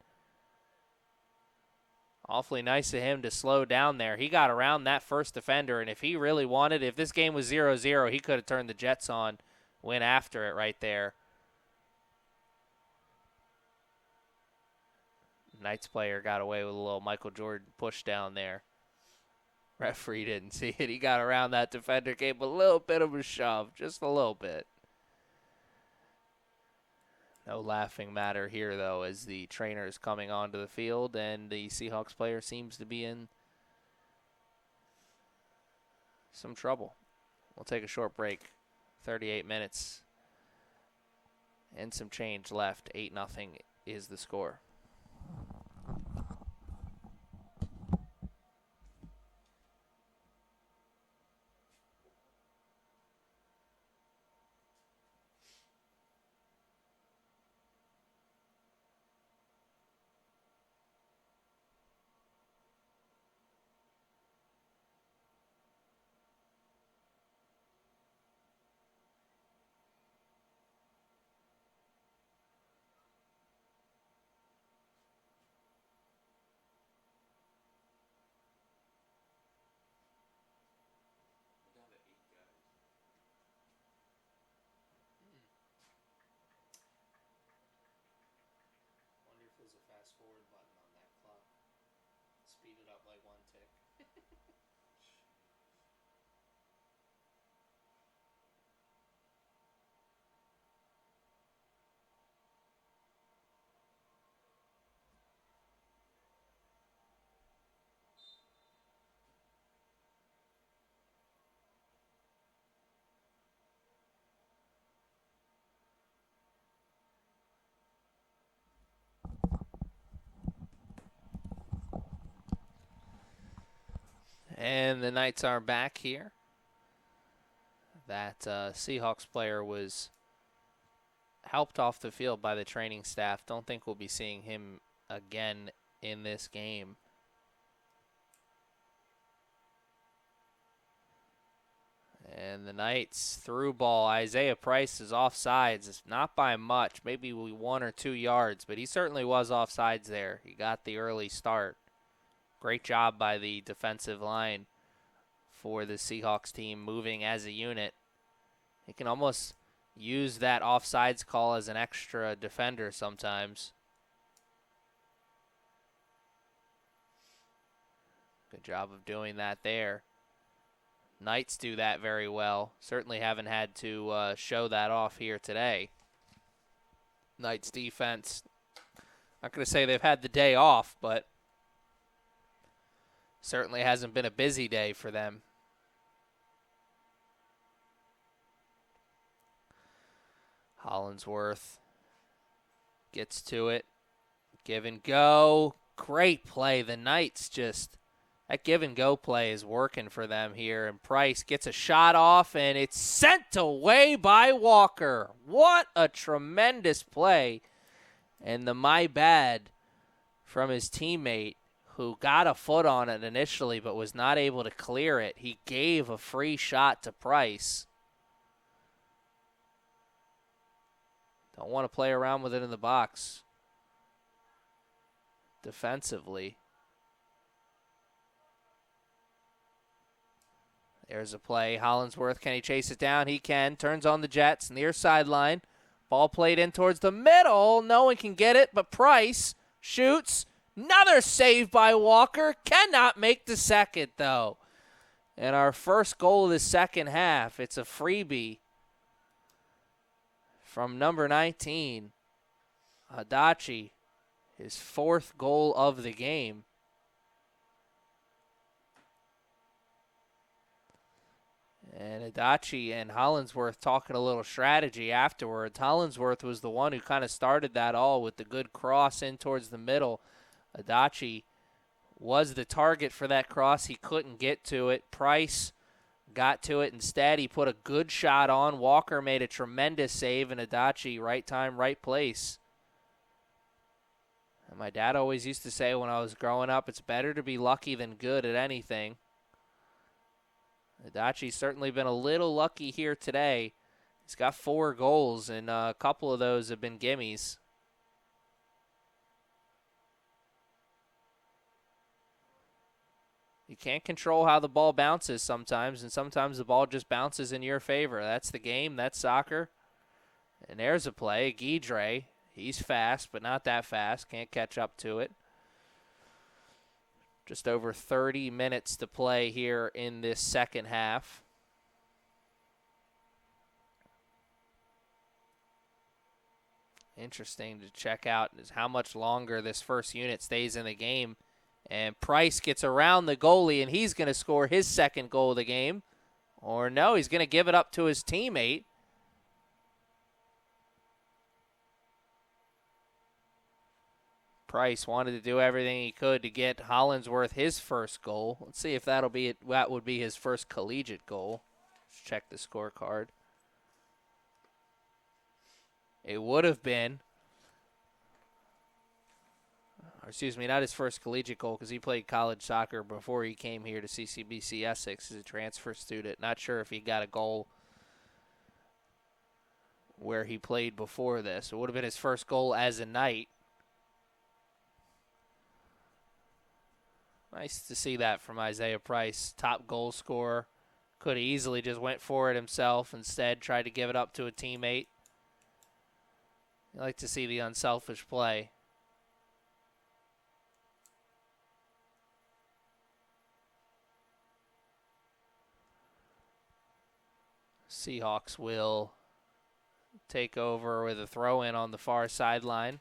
awfully nice of him to slow down there. He got around that first defender, and if he really wanted, if this game was 0-0, he could have turned the Jets on, went after it right there. Knights player got away with a little Michael Jordan push down there. Referee didn't see it. He got around that defender, gave a little bit of a shove, just a little bit. No laughing matter here, though, as the trainer is coming onto the field, and the Seahawks player seems to be in some trouble. We'll take a short break. 38 minutes and some change left. 8-0 is the score. There's a fast forward button on that clock. Speed it up like one tick. And the Knights are back here. That Seahawks player was helped off the field by the training staff. Don't think we'll be seeing him again in this game. And the Knights through ball. Isaiah Price is offsides. It's not by much, maybe 1 or 2 yards, but he certainly was offsides there. He got the early start. Great job by the defensive line for the Seahawks team moving as a unit. He can almost use that offsides call as an extra defender sometimes. Good job of doing that there. Knights do that very well. Certainly haven't had to show that off here today. Knights defense. Not going to say they've had the day off, but certainly hasn't been a busy day for them. Hollinsworth gets to it. Give and go. Great play. The Knights just, that give and go play is working for them here. And Price gets a shot off, and it's sent away by Walker. What a tremendous play. And the my bad from his teammate, who got a foot on it initially but was not able to clear it. He gave a free shot to Price. Don't want to play around with it in the box defensively. There's a play. Hollinsworth, can he chase it down? He can. Turns on the Jets, near sideline. Ball played in towards the middle. No one can get it, but Price shoots. Another save by Walker. Cannot make the second, though. And our first goal of the second half, it's a freebie from number 19, Adachi, his fourth goal of the game. And Adachi and Hollinsworth talking a little strategy afterwards. Hollinsworth was the one who kind of started that all with the good cross in towards the middle. Adachi was the target for that cross. He couldn't get to it. Price got to it instead. He put a good shot on. Walker made a tremendous save, and Adachi, right time, right place. And my dad always used to say when I was growing up, it's better to be lucky than good at anything. Adachi's certainly been a little lucky here today. He's got 4 goals, and a couple of those have been gimmies. You can't control how the ball bounces sometimes, and sometimes the ball just bounces in your favor. That's the game. That's soccer. And there's a play. Guidre, he's fast, but not that fast. Can't catch up to it. Just over 30 minutes to play here in this second half. Interesting to check out is how much longer this first unit stays in the game. And Price gets around the goalie, and he's going to score his second goal of the game. Or no, he's going to give it up to his teammate. Price wanted to do everything he could to get Hollinsworth his first goal. Let's see if that would be his first collegiate goal. Let's check the scorecard. It would have been, or excuse me, not his first collegiate goal because he played college soccer before he came here to CCBC Essex as a transfer student. Not sure if he got a goal where he played before this. It would have been his first goal as a Knight. Nice to see that from Isaiah Price, top goal scorer. Could have easily just went for it himself. Instead, tried to give it up to a teammate. You like to see the unselfish play. Seahawks will take over with a throw-in on the far sideline.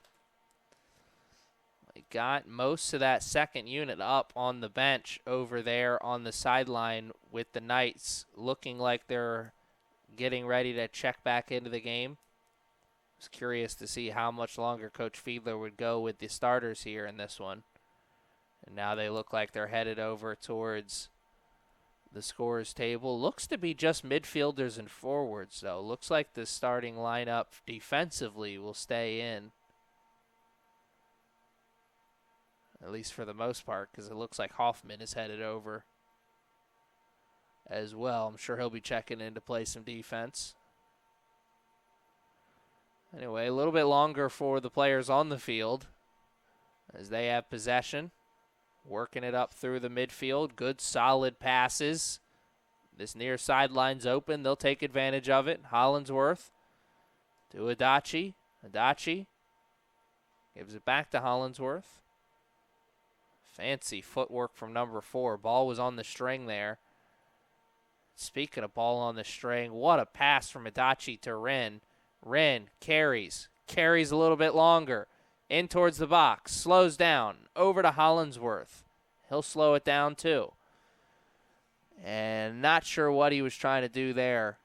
They got most of that second unit up on the bench over there on the sideline with the Knights looking like they're getting ready to check back into the game. I was curious to see how much longer Coach Fiedler would go with the starters here in this one. And now they look like they're headed over towards the scorers table. Looks to be just midfielders and forwards, though. Looks like the starting lineup defensively will stay in. At least for the most part, because it looks like Hoffman is headed over as well. I'm sure he'll be checking in to play some defense. Anyway, a little bit longer for the players on the field as they have possession. Working it up through the midfield. Good, solid passes. This near sideline's open. They'll take advantage of it. Hollinsworth to Adachi. Adachi gives it back to Hollinsworth. Fancy footwork from number 4. Ball was on the string there. Speaking of ball on the string, what a pass from Adachi to Wren. Wren carries, carries a little bit longer. In towards the box, slows down, over to Hollinsworth. He'll slow it down too. And not sure what he was trying to do there.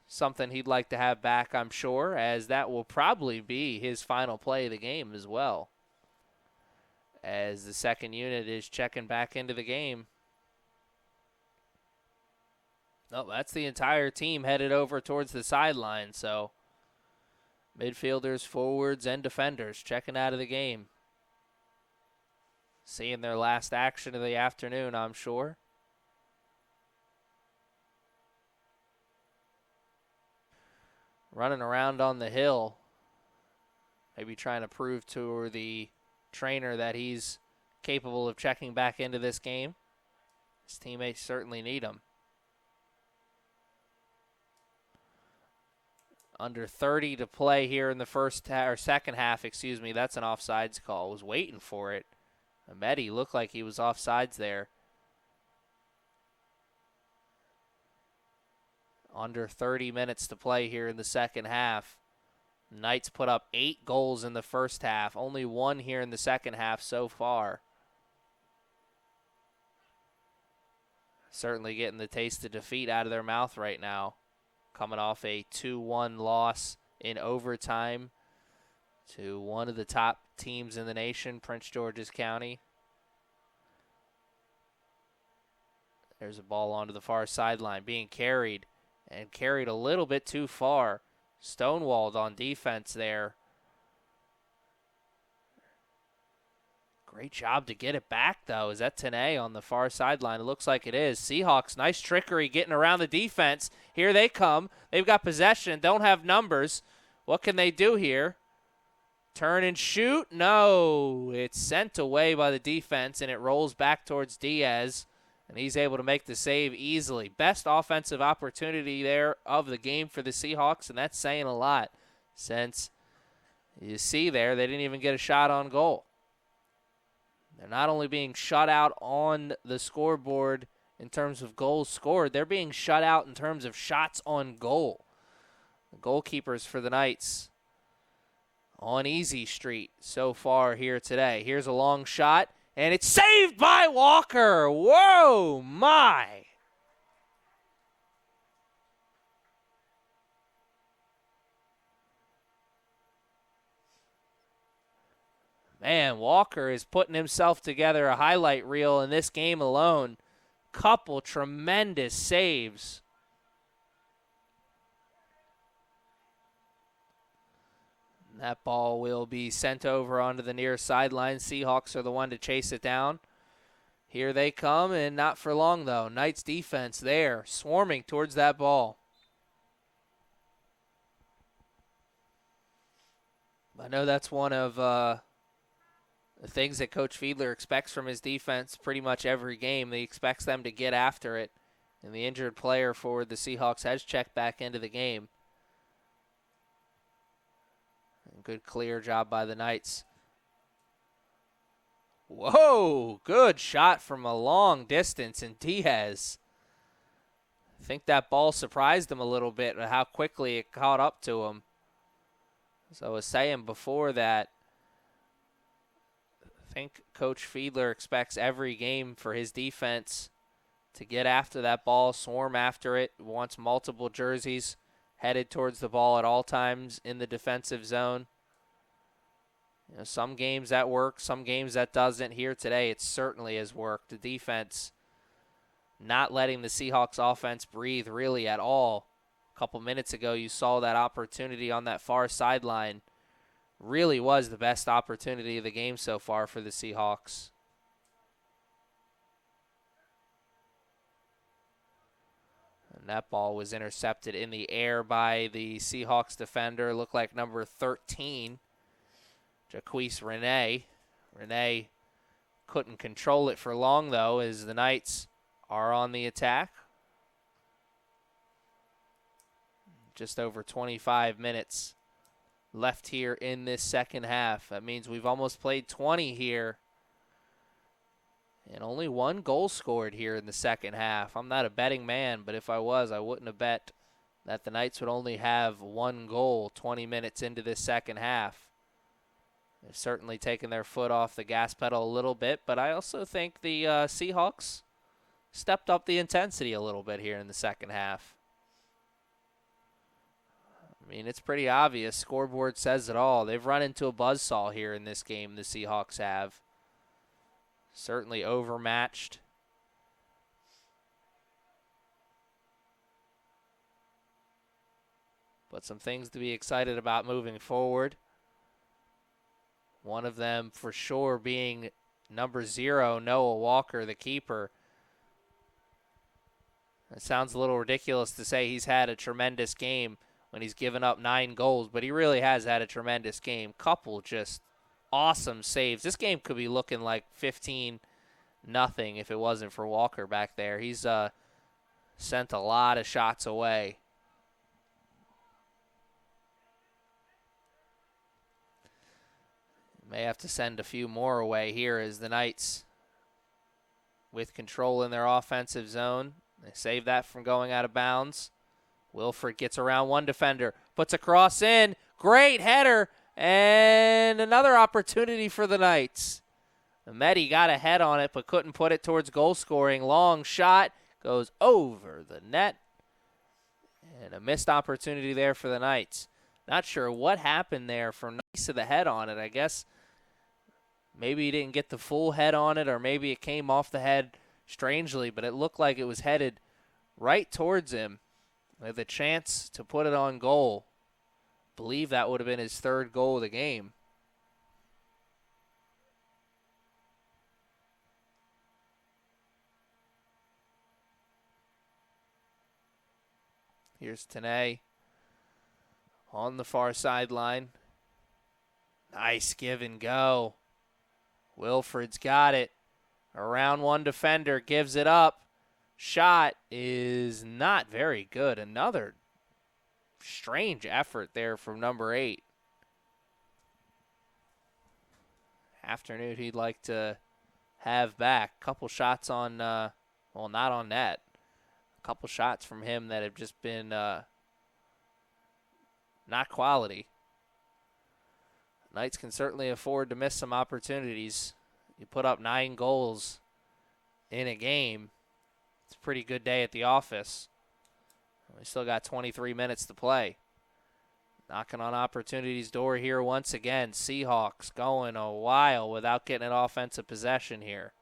Something he'd like to have back, I'm sure, as that will probably be his final play of the game as well. As the second unit is checking back into the game. No, that's the entire team headed over towards the sideline, so midfielders, forwards, and defenders checking out of the game. Seeing their last action of the afternoon, I'm sure. Running around on the hill, maybe trying to prove to the trainer that he's capable of checking back into this game. His teammates certainly need him. Under 30 to play here in the second half, excuse me. That's an offsides call. Was waiting for it. Ahmedi looked like he was offsides there. Under 30 minutes to play here in the second half. Knights put up 8 goals in the first half. Only 1 here in the second half so far. Certainly getting the taste of defeat out of their mouth right now. Coming off a 2-1 loss in overtime to one of the top teams in the nation, Prince George's County. There's a ball onto the far sideline being carried, and carried a little bit too far. Stonewalled on defense there. Great job to get it back, though. Is that Tene on the far sideline? It looks like it is. Seahawks, nice trickery getting around the defense. Here they come. They've got possession, don't have numbers. What can they do here? Turn and shoot? No. It's sent away by the defense, and it rolls back towards Diaz, and he's able to make the save easily. Best offensive opportunity there of the game for the Seahawks, and that's saying a lot since you see there they didn't even get a shot on goal. They're not only being shut out on the scoreboard in terms of goals scored, they're being shut out in terms of shots on goal. The goalkeepers for the Knights on easy street so far here today. Here's a long shot, and it's saved by Walker. Whoa, my. Man, Walker is putting himself together a highlight reel in this game alone. Couple tremendous saves. That ball will be sent over onto the near sideline. Seahawks are the one to chase it down. Here they come, and not for long, though. Knights defense there, swarming towards that ball. I know that's one of the things that Coach Fiedler expects from his defense pretty much every game. He expects them to get after it. And the injured player for the Seahawks has checked back into the game. Good clear job by the Knights. Whoa, good shot from a long distance, and Diaz. I think that ball surprised him a little bit how quickly it caught up to him. So I was saying before that, I think Coach Fiedler expects every game for his defense to get after that ball, swarm after it, wants multiple jerseys headed towards the ball at all times in the defensive zone. You know, some games that work, some games that doesn't. Here today, it certainly has worked. The defense not letting the Seahawks offense breathe really at all. A couple minutes ago, you saw that opportunity on that far sideline. Really was the best opportunity of the game so far for the Seahawks. And that ball was intercepted in the air by the Seahawks defender. Looked like number 13. Jaquise Rene. Rene couldn't control it for long, though, as the Knights are on the attack. Just over 25 minutes left here in this second half. That means we've almost played 20 here. And only 1 goal scored here in the second half. I'm not a betting man, but if I was, I wouldn't have bet that the Knights would only have one goal 20 minutes into this second half. They've certainly taken their foot off the gas pedal a little bit, but I also think the Seahawks stepped up the intensity a little bit here in the second half. I mean, it's pretty obvious. Scoreboard says it all. They've run into a buzzsaw here in this game, the Seahawks have. Certainly overmatched. But some things to be excited about moving forward. One of them for sure being number 0, Noah Walker, the keeper. It sounds a little ridiculous to say he's had a tremendous game when he's given up 9 goals, but he really has had a tremendous game. Couple just awesome saves. This game could be looking like 15-0 if it wasn't for Walker back there. He's sent a lot of shots away. May have to send a few more away here as the Knights, with control in their offensive zone, they save that from going out of bounds. Wilfred gets around one defender, puts a cross in, great header, and another opportunity for the Knights. Mehdi got a head on it but couldn't put it towards goal scoring. Long shot goes over the net, and a missed opportunity there for the Knights. Not sure what happened there from Nice to the head on it. I guess maybe he didn't get the full head on it, or maybe it came off the head strangely, but it looked like it was headed right towards him with a chance to put it on goal. Believe that would have been his 3rd goal of the game. Here's Tanay on the far sideline. Nice give and go. Wilfred's got it. Around one defender, gives it up. Shot is not very good. Another strange effort there from number 8. Afternoon he'd like to have back. Couple shots on, well, not on net. A couple shots from him that have just been not quality. Knights can certainly afford to miss some opportunities. You put up 9 goals in a game. It's a pretty good day at the office. We still got 23 minutes to play. Knocking on opportunity's door here once again. Seahawks going a while without getting an offensive possession here.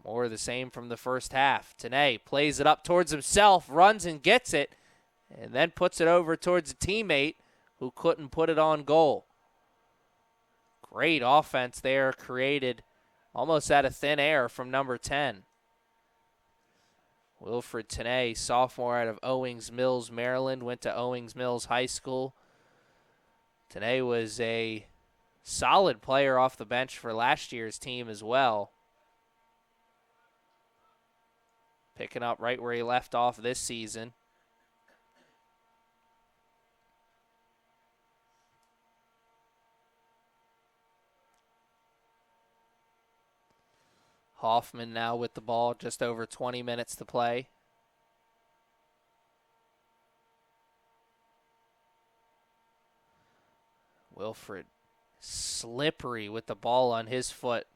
More of the same from the first half. Tanay plays it up towards himself, runs and gets it, and then puts it over towards a teammate who couldn't put it on goal. Great offense there created almost out of thin air from number 10. Wilfred Tanay, sophomore out of Owings Mills, Maryland, went to Owings Mills High School. Tanay was a solid player off the bench for last year's team as well. Picking up right where he left off this season. Hoffman now with the ball, just over 20 minutes to play. Wilfred, slippery with the ball on his foot.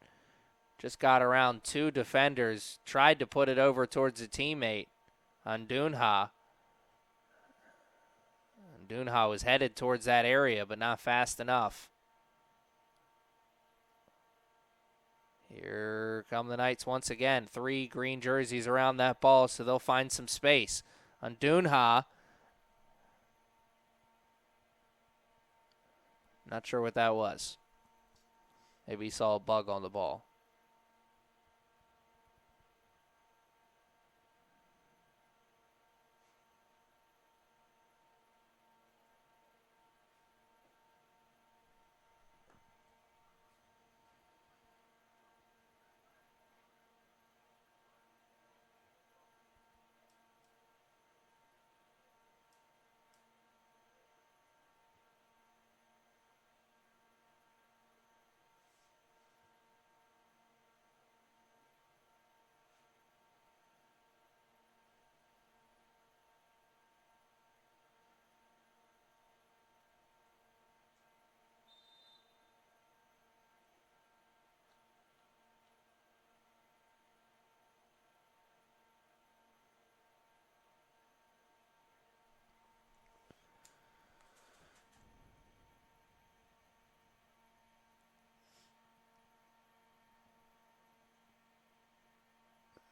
Just got around 2 defenders, tried to put it over towards a teammate on Dunha. Dunha was headed towards that area, but not fast enough. Here come the Knights once again. 3 green jerseys around that ball, so they'll find some space. On Dunha. Not sure what that was. Maybe he saw a bug on the ball.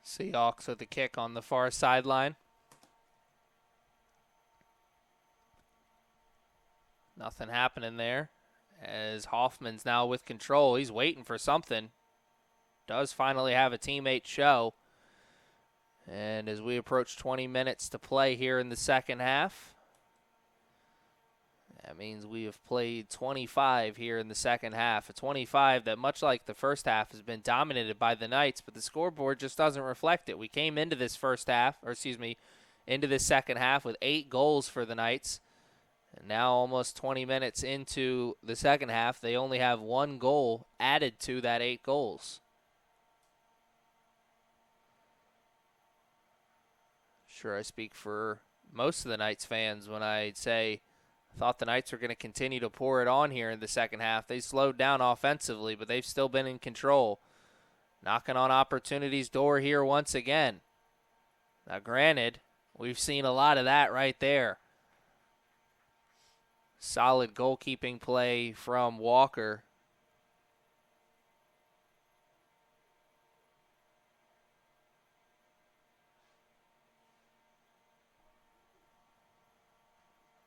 Seahawks with the kick on the far sideline. Nothing happening there as Hoffman's now with control. He's waiting for something. Does finally have a teammate show. And as we approach 20 minutes to play here in the second half, that means we have played 25 here in the second half. A 25 that, much like the first half, has been dominated by the Knights, but the scoreboard just doesn't reflect it. We came into this into this second half with 8 goals for the Knights. And now almost 20 minutes into the second half, they only have 1 goal added to that 8 goals. Sure, I speak for most of the Knights fans when I say I thought the Knights were going to continue to pour it on here in the second half. They slowed down offensively, but they've still been in control. Knocking on opportunity's door here once again. Now, granted, we've seen a lot of that right there. Solid goalkeeping play from Walker.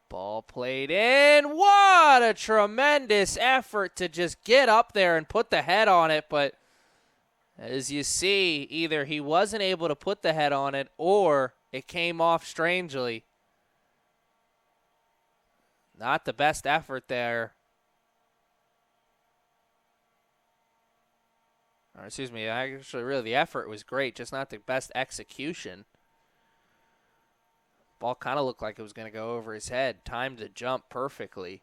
Ball played in. What a tremendous effort to just get up there and put the head on it. But as you see, either he wasn't able to put the head on it or it came off strangely. Not the best effort there. Or excuse me, actually, really, the effort was great, just not the best execution. Ball kind of looked like it was going to go over his head. Timed the jump perfectly.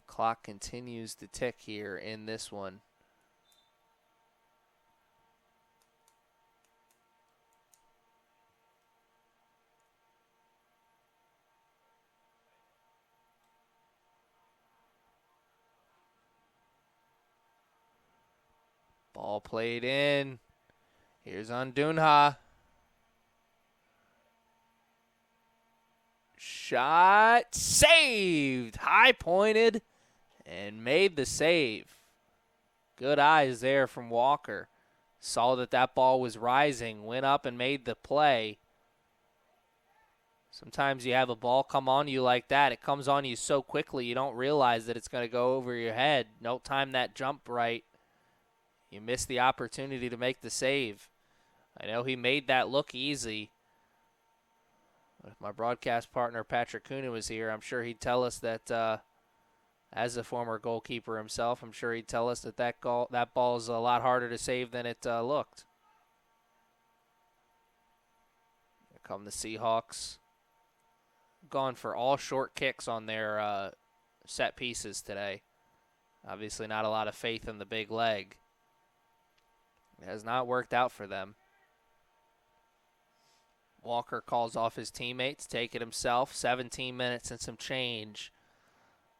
Clock continues to tick here in this one. Ball played in. Here's Undunha. Shot saved. High pointed and made the save. Good eyes there from Walker. Saw that ball was rising, went up and made the play. Sometimes you have a ball come on you like that. It comes on you so quickly you don't realize that it's going to go over your head. Don't time that jump right. You miss the opportunity to make the save. I know he made that look easy. If my broadcast partner, Patrick Kuna, was here, I'm sure he'd tell us that, as a former goalkeeper himself, I'm sure he'd tell us that ball is a lot harder to save than it looked. Here come the Seahawks. Gone for all short kicks on their set pieces today. Obviously not a lot of faith in the big leg. It has not worked out for them. Walker calls off his teammates, take it himself. 17 minutes and some change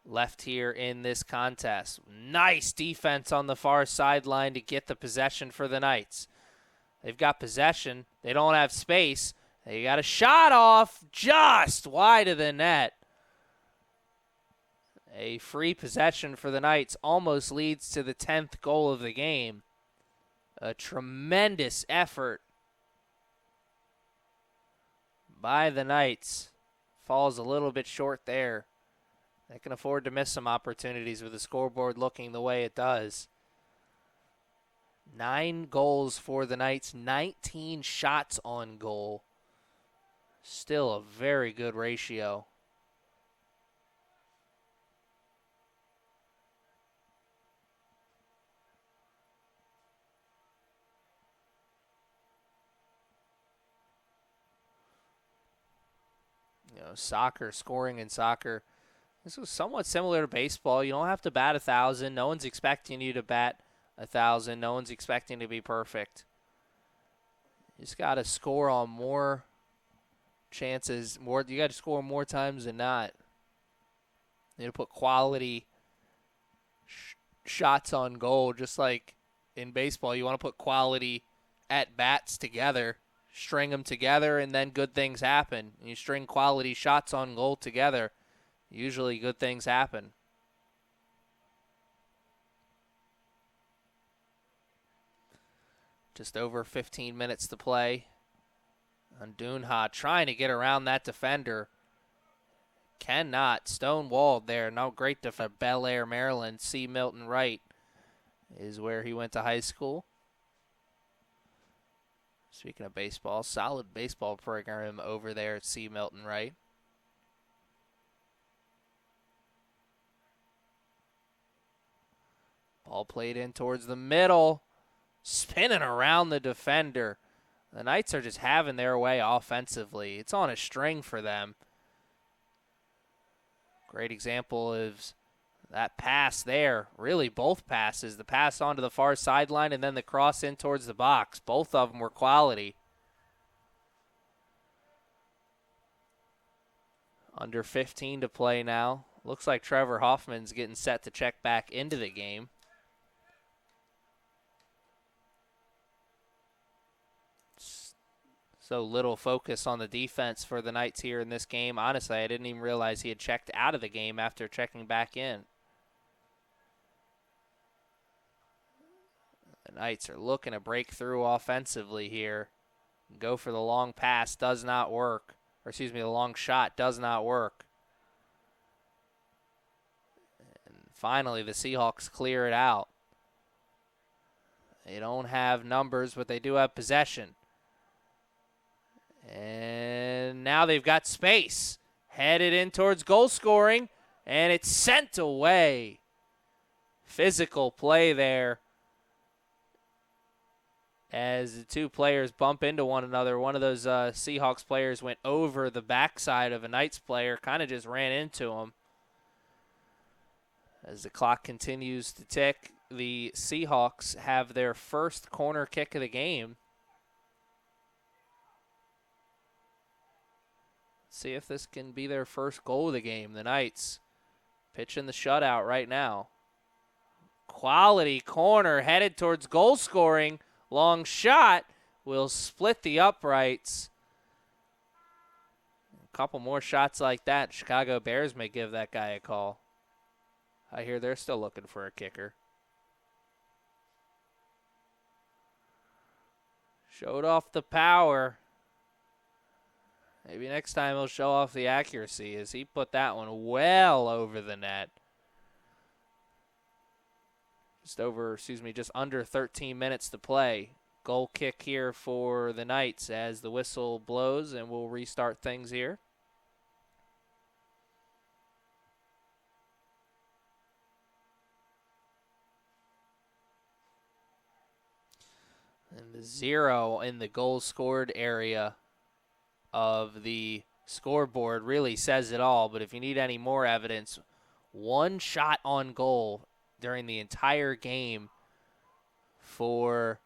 left here in this contest. Nice defense on the far sideline to get the possession for the Knights. They've got possession. They don't have space. They got a shot off just wide of the net. A free possession for the Knights almost leads to the 10th goal of the game. A tremendous effort by the Knights. Falls a little bit short there. They can afford to miss some opportunities with the scoreboard looking the way it does. 9 goals for the Knights, 19 shots on goal. Still a very good ratio. You know, soccer, scoring in soccer, this was somewhat similar to baseball. You don't have to bat 1,000. No one's expecting you to bat 1,000. No one's expecting to be perfect. You just got to score on more chances. You got to score more times than not. You need to put quality shots on goal, just like in baseball. You want to put quality at bats together. String them together, and then good things happen. You string quality shots on goal together, usually good things happen. Just over 15 minutes to play. And Dunha trying to get around that defender. Cannot. Stonewalled there. No great defender. Bel Air, Maryland. C. Milton Wright is where he went to high school. Speaking of baseball, solid baseball program over there at C. Milton Wright. Ball played in towards the middle. Spinning around the defender. The Knights are just having their way offensively. It's on a string for them. Great example is that pass there. Really both passes. The pass onto the far sideline and then the cross in towards the box. Both of them were quality. Under 15 to play now. Looks like Trevor Hoffman's getting set to check back into the game. So little focus on the defense for the Knights here in this game. Honestly, I didn't even realize he had checked out of the game after checking back in. The Knights are looking to break through offensively here. Go for the long pass, does not work. Or excuse me, the long shot does not work. And finally, the Seahawks clear it out. They don't have numbers, but they do have possession. And now they've got space. Headed in towards goal scoring, and it's sent away. Physical play there as the two players bump into one another. One of those Seahawks players went over the backside of a Knights player, kind of just ran into him. As the clock continues to tick, the Seahawks have their first corner kick of the game. See if this can be their first goal of the game. The Knights pitching the shutout right now. Quality corner headed towards goal scoring. Long shot will split the uprights. A couple more shots like that. Chicago Bears may give that guy a call. I hear they're still looking for a kicker. Showed off the power. Maybe next time he'll show off the accuracy as he put that one well over the net. Just under 13 minutes to play. Goal kick here for the Knights as the whistle blows, and we'll restart things here. And the 0 in the goal scored area of the scoreboard really says it all, but if you need any more evidence, one shot on goal during the entire game for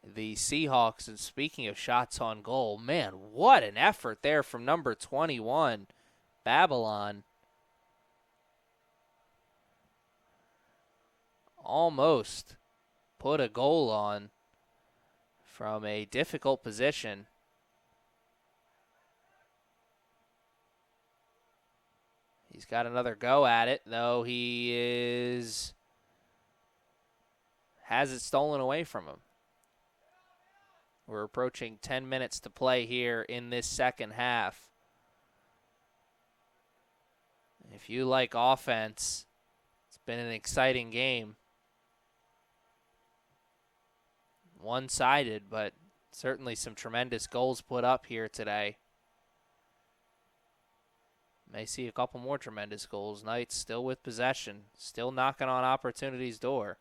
the Seahawks. And speaking of shots on goal, man, what an effort there from number 21, Babylon. Almost put a goal on from a difficult position. He's got another go at it, though he has it stolen away from him. We're approaching 10 minutes to play here in this second half. If you like offense, it's been an exciting game. One-sided, but certainly some tremendous goals put up here today. May see a couple more tremendous goals. Knights still with possession, still knocking on opportunity's door.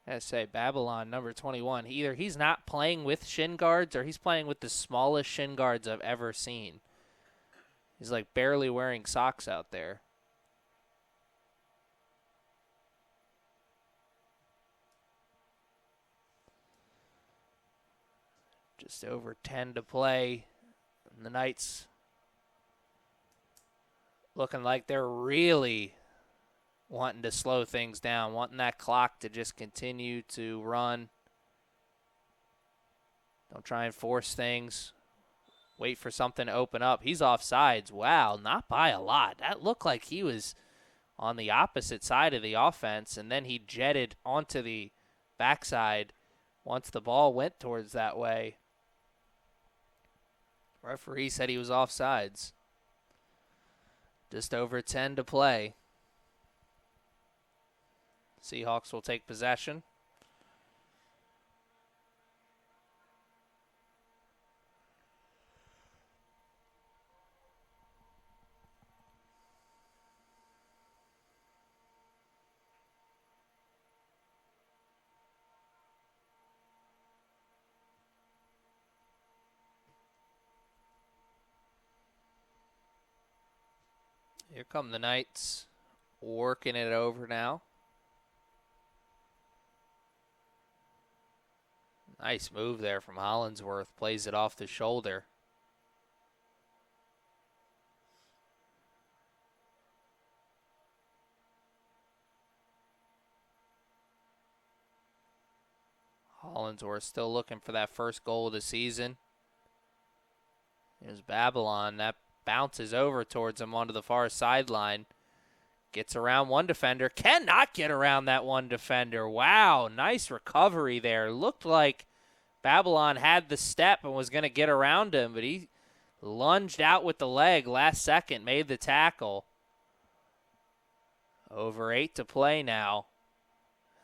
I say Babylon, number 21. Either he's not playing with shin guards or he's playing with the smallest shin guards I've ever seen. He's like barely wearing socks out there. Just over 10 to play. And the Knights looking like they're really wanting to slow things down, wanting that clock to just continue to run. Don't try and force things. Wait for something to open up. He's offsides. Wow, not by a lot. That looked like he was on the opposite side of the offense, and then he jetted onto the backside once the ball went towards that way. Referee said he was offsides. Just over 10 to play. Seahawks will take possession. Here come the Knights, working it over now. Nice move there from Hollingsworth. Plays it off the shoulder. Hollingsworth still looking for that first goal of the season. Here's Babylon. That bounces over towards him onto the far sideline. Gets around one defender. Cannot get around that one defender. Wow, nice recovery there. Looked like Babylon had the step and was going to get around him, but he lunged out with the leg last second, made the tackle. Over 8 to play now.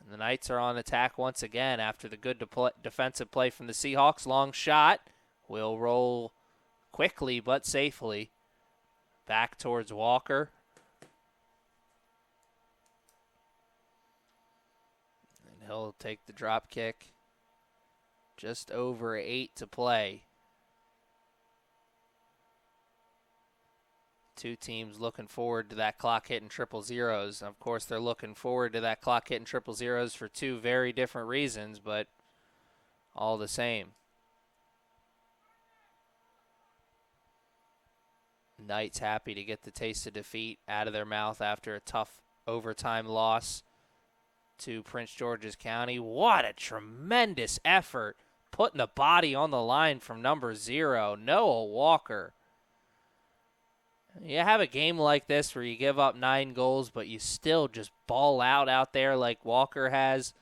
And the Knights are on attack once again after the good defensive play from the Seahawks. Long shot. Will roll quickly but safely back towards Walker. And he'll take the drop kick. Just over 8 to play. Two teams looking forward to that clock hitting triple zeros. Of course, they're looking forward to that clock hitting triple zeros for two very different reasons, but all the same. Knights happy to get the taste of defeat out of their mouth after a tough overtime loss to Prince George's County. What a tremendous effort, putting the body on the line from number 0, Noah Walker. You have a game like this where you give up 9 goals, but you still just ball out there like Walker has.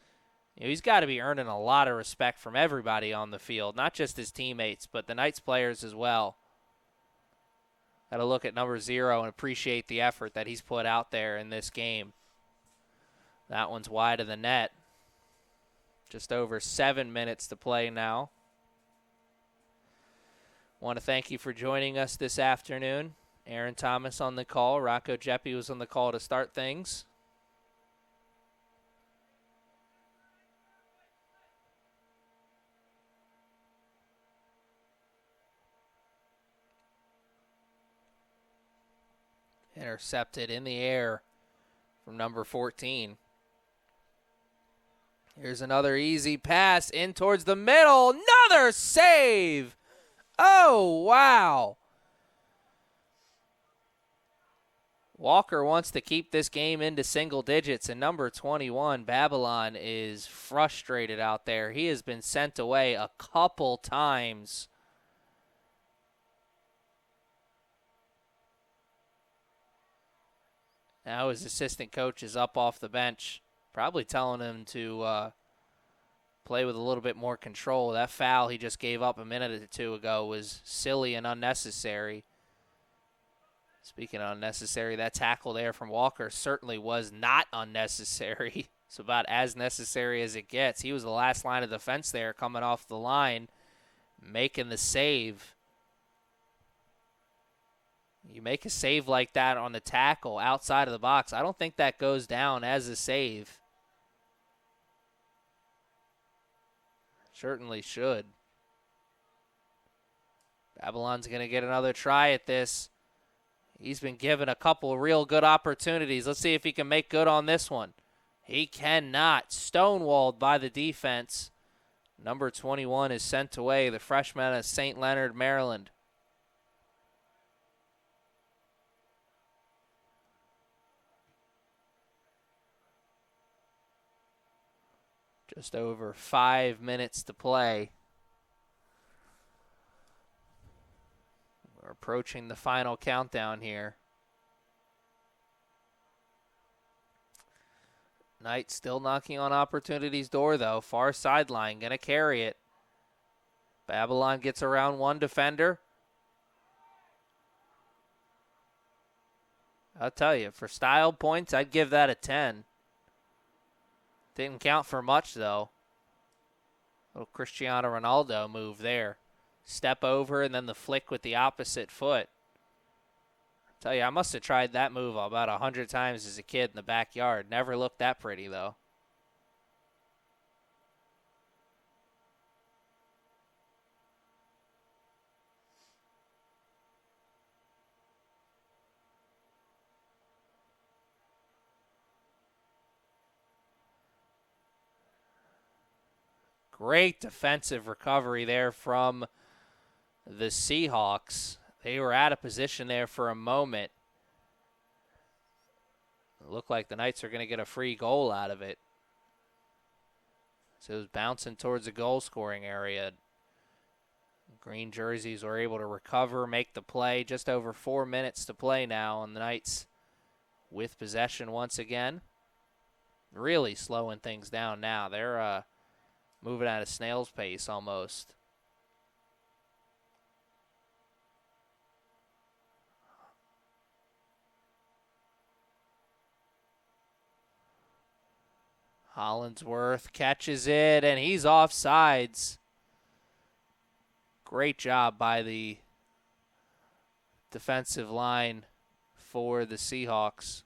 You know, he's got to be earning a lot of respect from everybody on the field, not just his teammates, but the Knights players as well. Got to look at number 0 and appreciate the effort that he's put out there in this game. That one's wide of the net. Just over 7 minutes to play now. Want to thank you for joining us this afternoon. Aaron Thomas on the call. Rocco Jeppe was on the call to start things. Intercepted in the air from number 14. Here's another easy pass in towards the middle. Another save. Oh, wow. Walker wants to keep this game into single digits, and number 21, Babylon, is frustrated out there. He has been sent away a couple times. Now his assistant coach is up off the bench, probably telling him to play with a little bit more control. That foul he just gave up a minute or two ago was silly and unnecessary. Speaking of unnecessary, that tackle there from Walker certainly was not unnecessary. It's about as necessary as it gets. He was the last line of defense there coming off the line, making the save. You make a save like that on the tackle outside of the box, I don't think that goes down as a save. Certainly should. Babylon's going to get another try at this. He's been given a couple real good opportunities. Let's see if he can make good on this one. He cannot. Stonewalled by the defense. Number 21 is sent away, the freshman of St. Leonard, Maryland. Just over 5 minutes to play. We're approaching the final countdown here. Knight still knocking on opportunity's door, though. Far sideline, going to carry it. Babylon gets around one defender. I'll tell you, for style points, I'd give that a 10. Didn't count for much, though. Little Cristiano Ronaldo move there. Step over and then the flick with the opposite foot. I'll tell you, I must have tried that move about 100 times as a kid in the backyard. Never looked that pretty, though. Great defensive recovery there from the Seahawks. They were out of position there for a moment. It looked like the Knights are going to get a free goal out of it. So it was bouncing towards the goal-scoring area. Green jerseys were able to recover, make the play. Just over 4 minutes to play now, and the Knights with possession once again. Really slowing things down now. They're moving at a snail's pace almost. Hollingsworth catches it, and he's offsides. Great job by the defensive line for the Seahawks.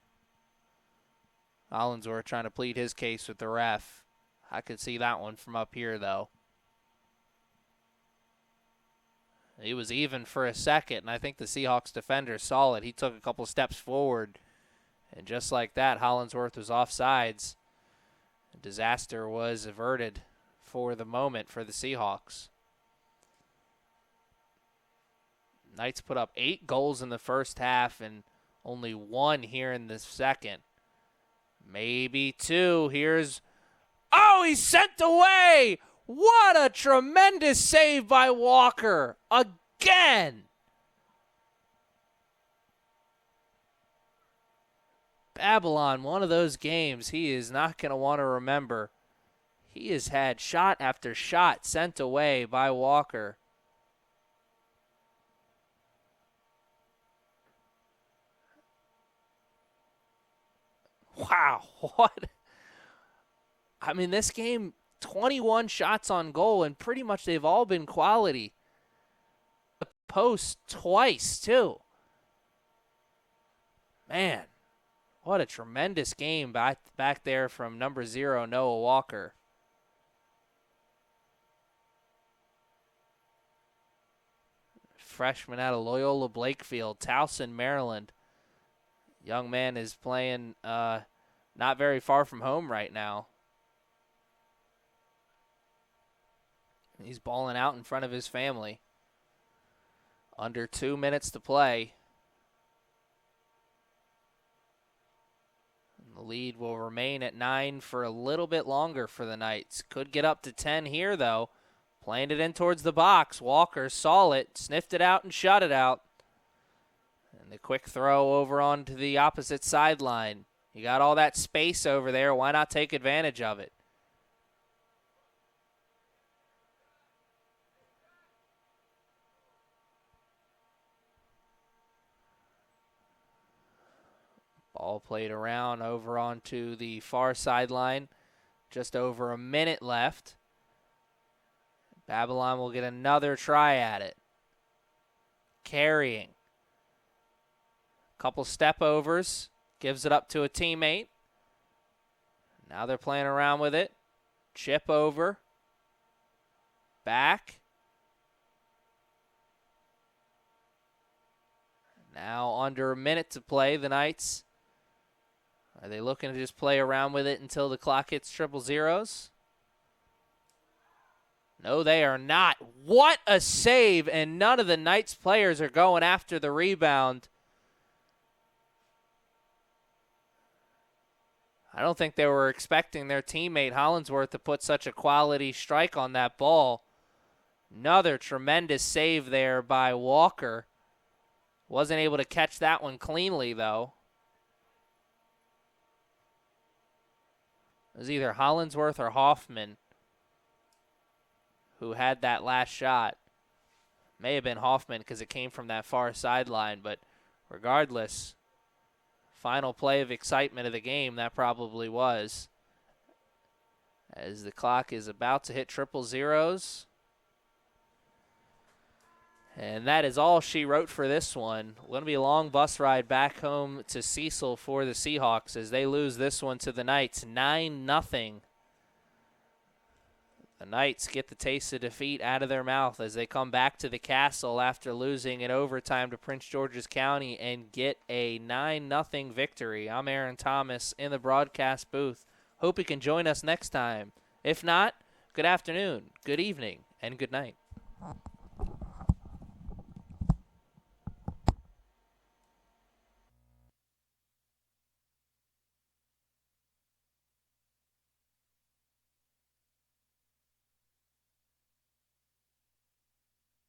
Hollingsworth trying to plead his case with the ref. I could see that one from up here, though. He was even for a second, and I think the Seahawks defender saw it. He took a couple steps forward, and just like that, Hollingsworth was offsides. A disaster was averted for the moment for the Seahawks. Knights put up 8 goals in the first half and only 1 here in the second. Maybe 2. Here's... Oh, he's sent away! What a tremendous save by Walker. Again! Babylon, one of those games he is not going to want to remember. He has had shot after shot sent away by Walker. Wow, what? I mean, this game, 21 shots on goal, and pretty much they've all been quality. The post twice, too. Man, what a tremendous game back there from number 0, Noah Walker. Freshman out of Loyola Blakefield, Towson, Maryland. Young man is playing not very far from home right now. He's balling out in front of his family. Under 2 minutes to play. And the lead will remain at 9 for a little bit longer for the Knights. Could get up to 10 here, though. Playing it in towards the box. Walker saw it, sniffed it out, and shot it out. And the quick throw over onto the opposite sideline. You got all that space over there. Why not take advantage of it? Ball played around over onto the far sideline. Just over a minute left. Babylon will get another try at it. Carrying. Couple step overs. Gives it up to a teammate. Now they're playing around with it. Chip over. Back. Now under a minute to play, the Knights. Are they looking to just play around with it until the clock hits triple zeros? No, they are not. What a save, and none of the Knights players are going after the rebound. I don't think they were expecting their teammate Hollingsworth to put such a quality strike on that ball. Another tremendous save there by Walker. Wasn't able to catch that one cleanly, though. was either Hollinsworth or Hoffman who had that last shot. May have been Hoffman because it came from that far sideline, but regardless, final play of excitement of the game, that probably was. As the clock is about to hit triple zeros. And that is all she wrote for this one. Going to be a long bus ride back home to Cecil for the Seahawks as they lose this one to the Knights 9-0. The Knights get the taste of defeat out of their mouth as they come back to the Castle after losing in overtime to Prince George's County and get a 9-0 victory. I'm Aaron Thomas in the broadcast booth. Hope you can join us next time. If not, good afternoon, good evening, and good night.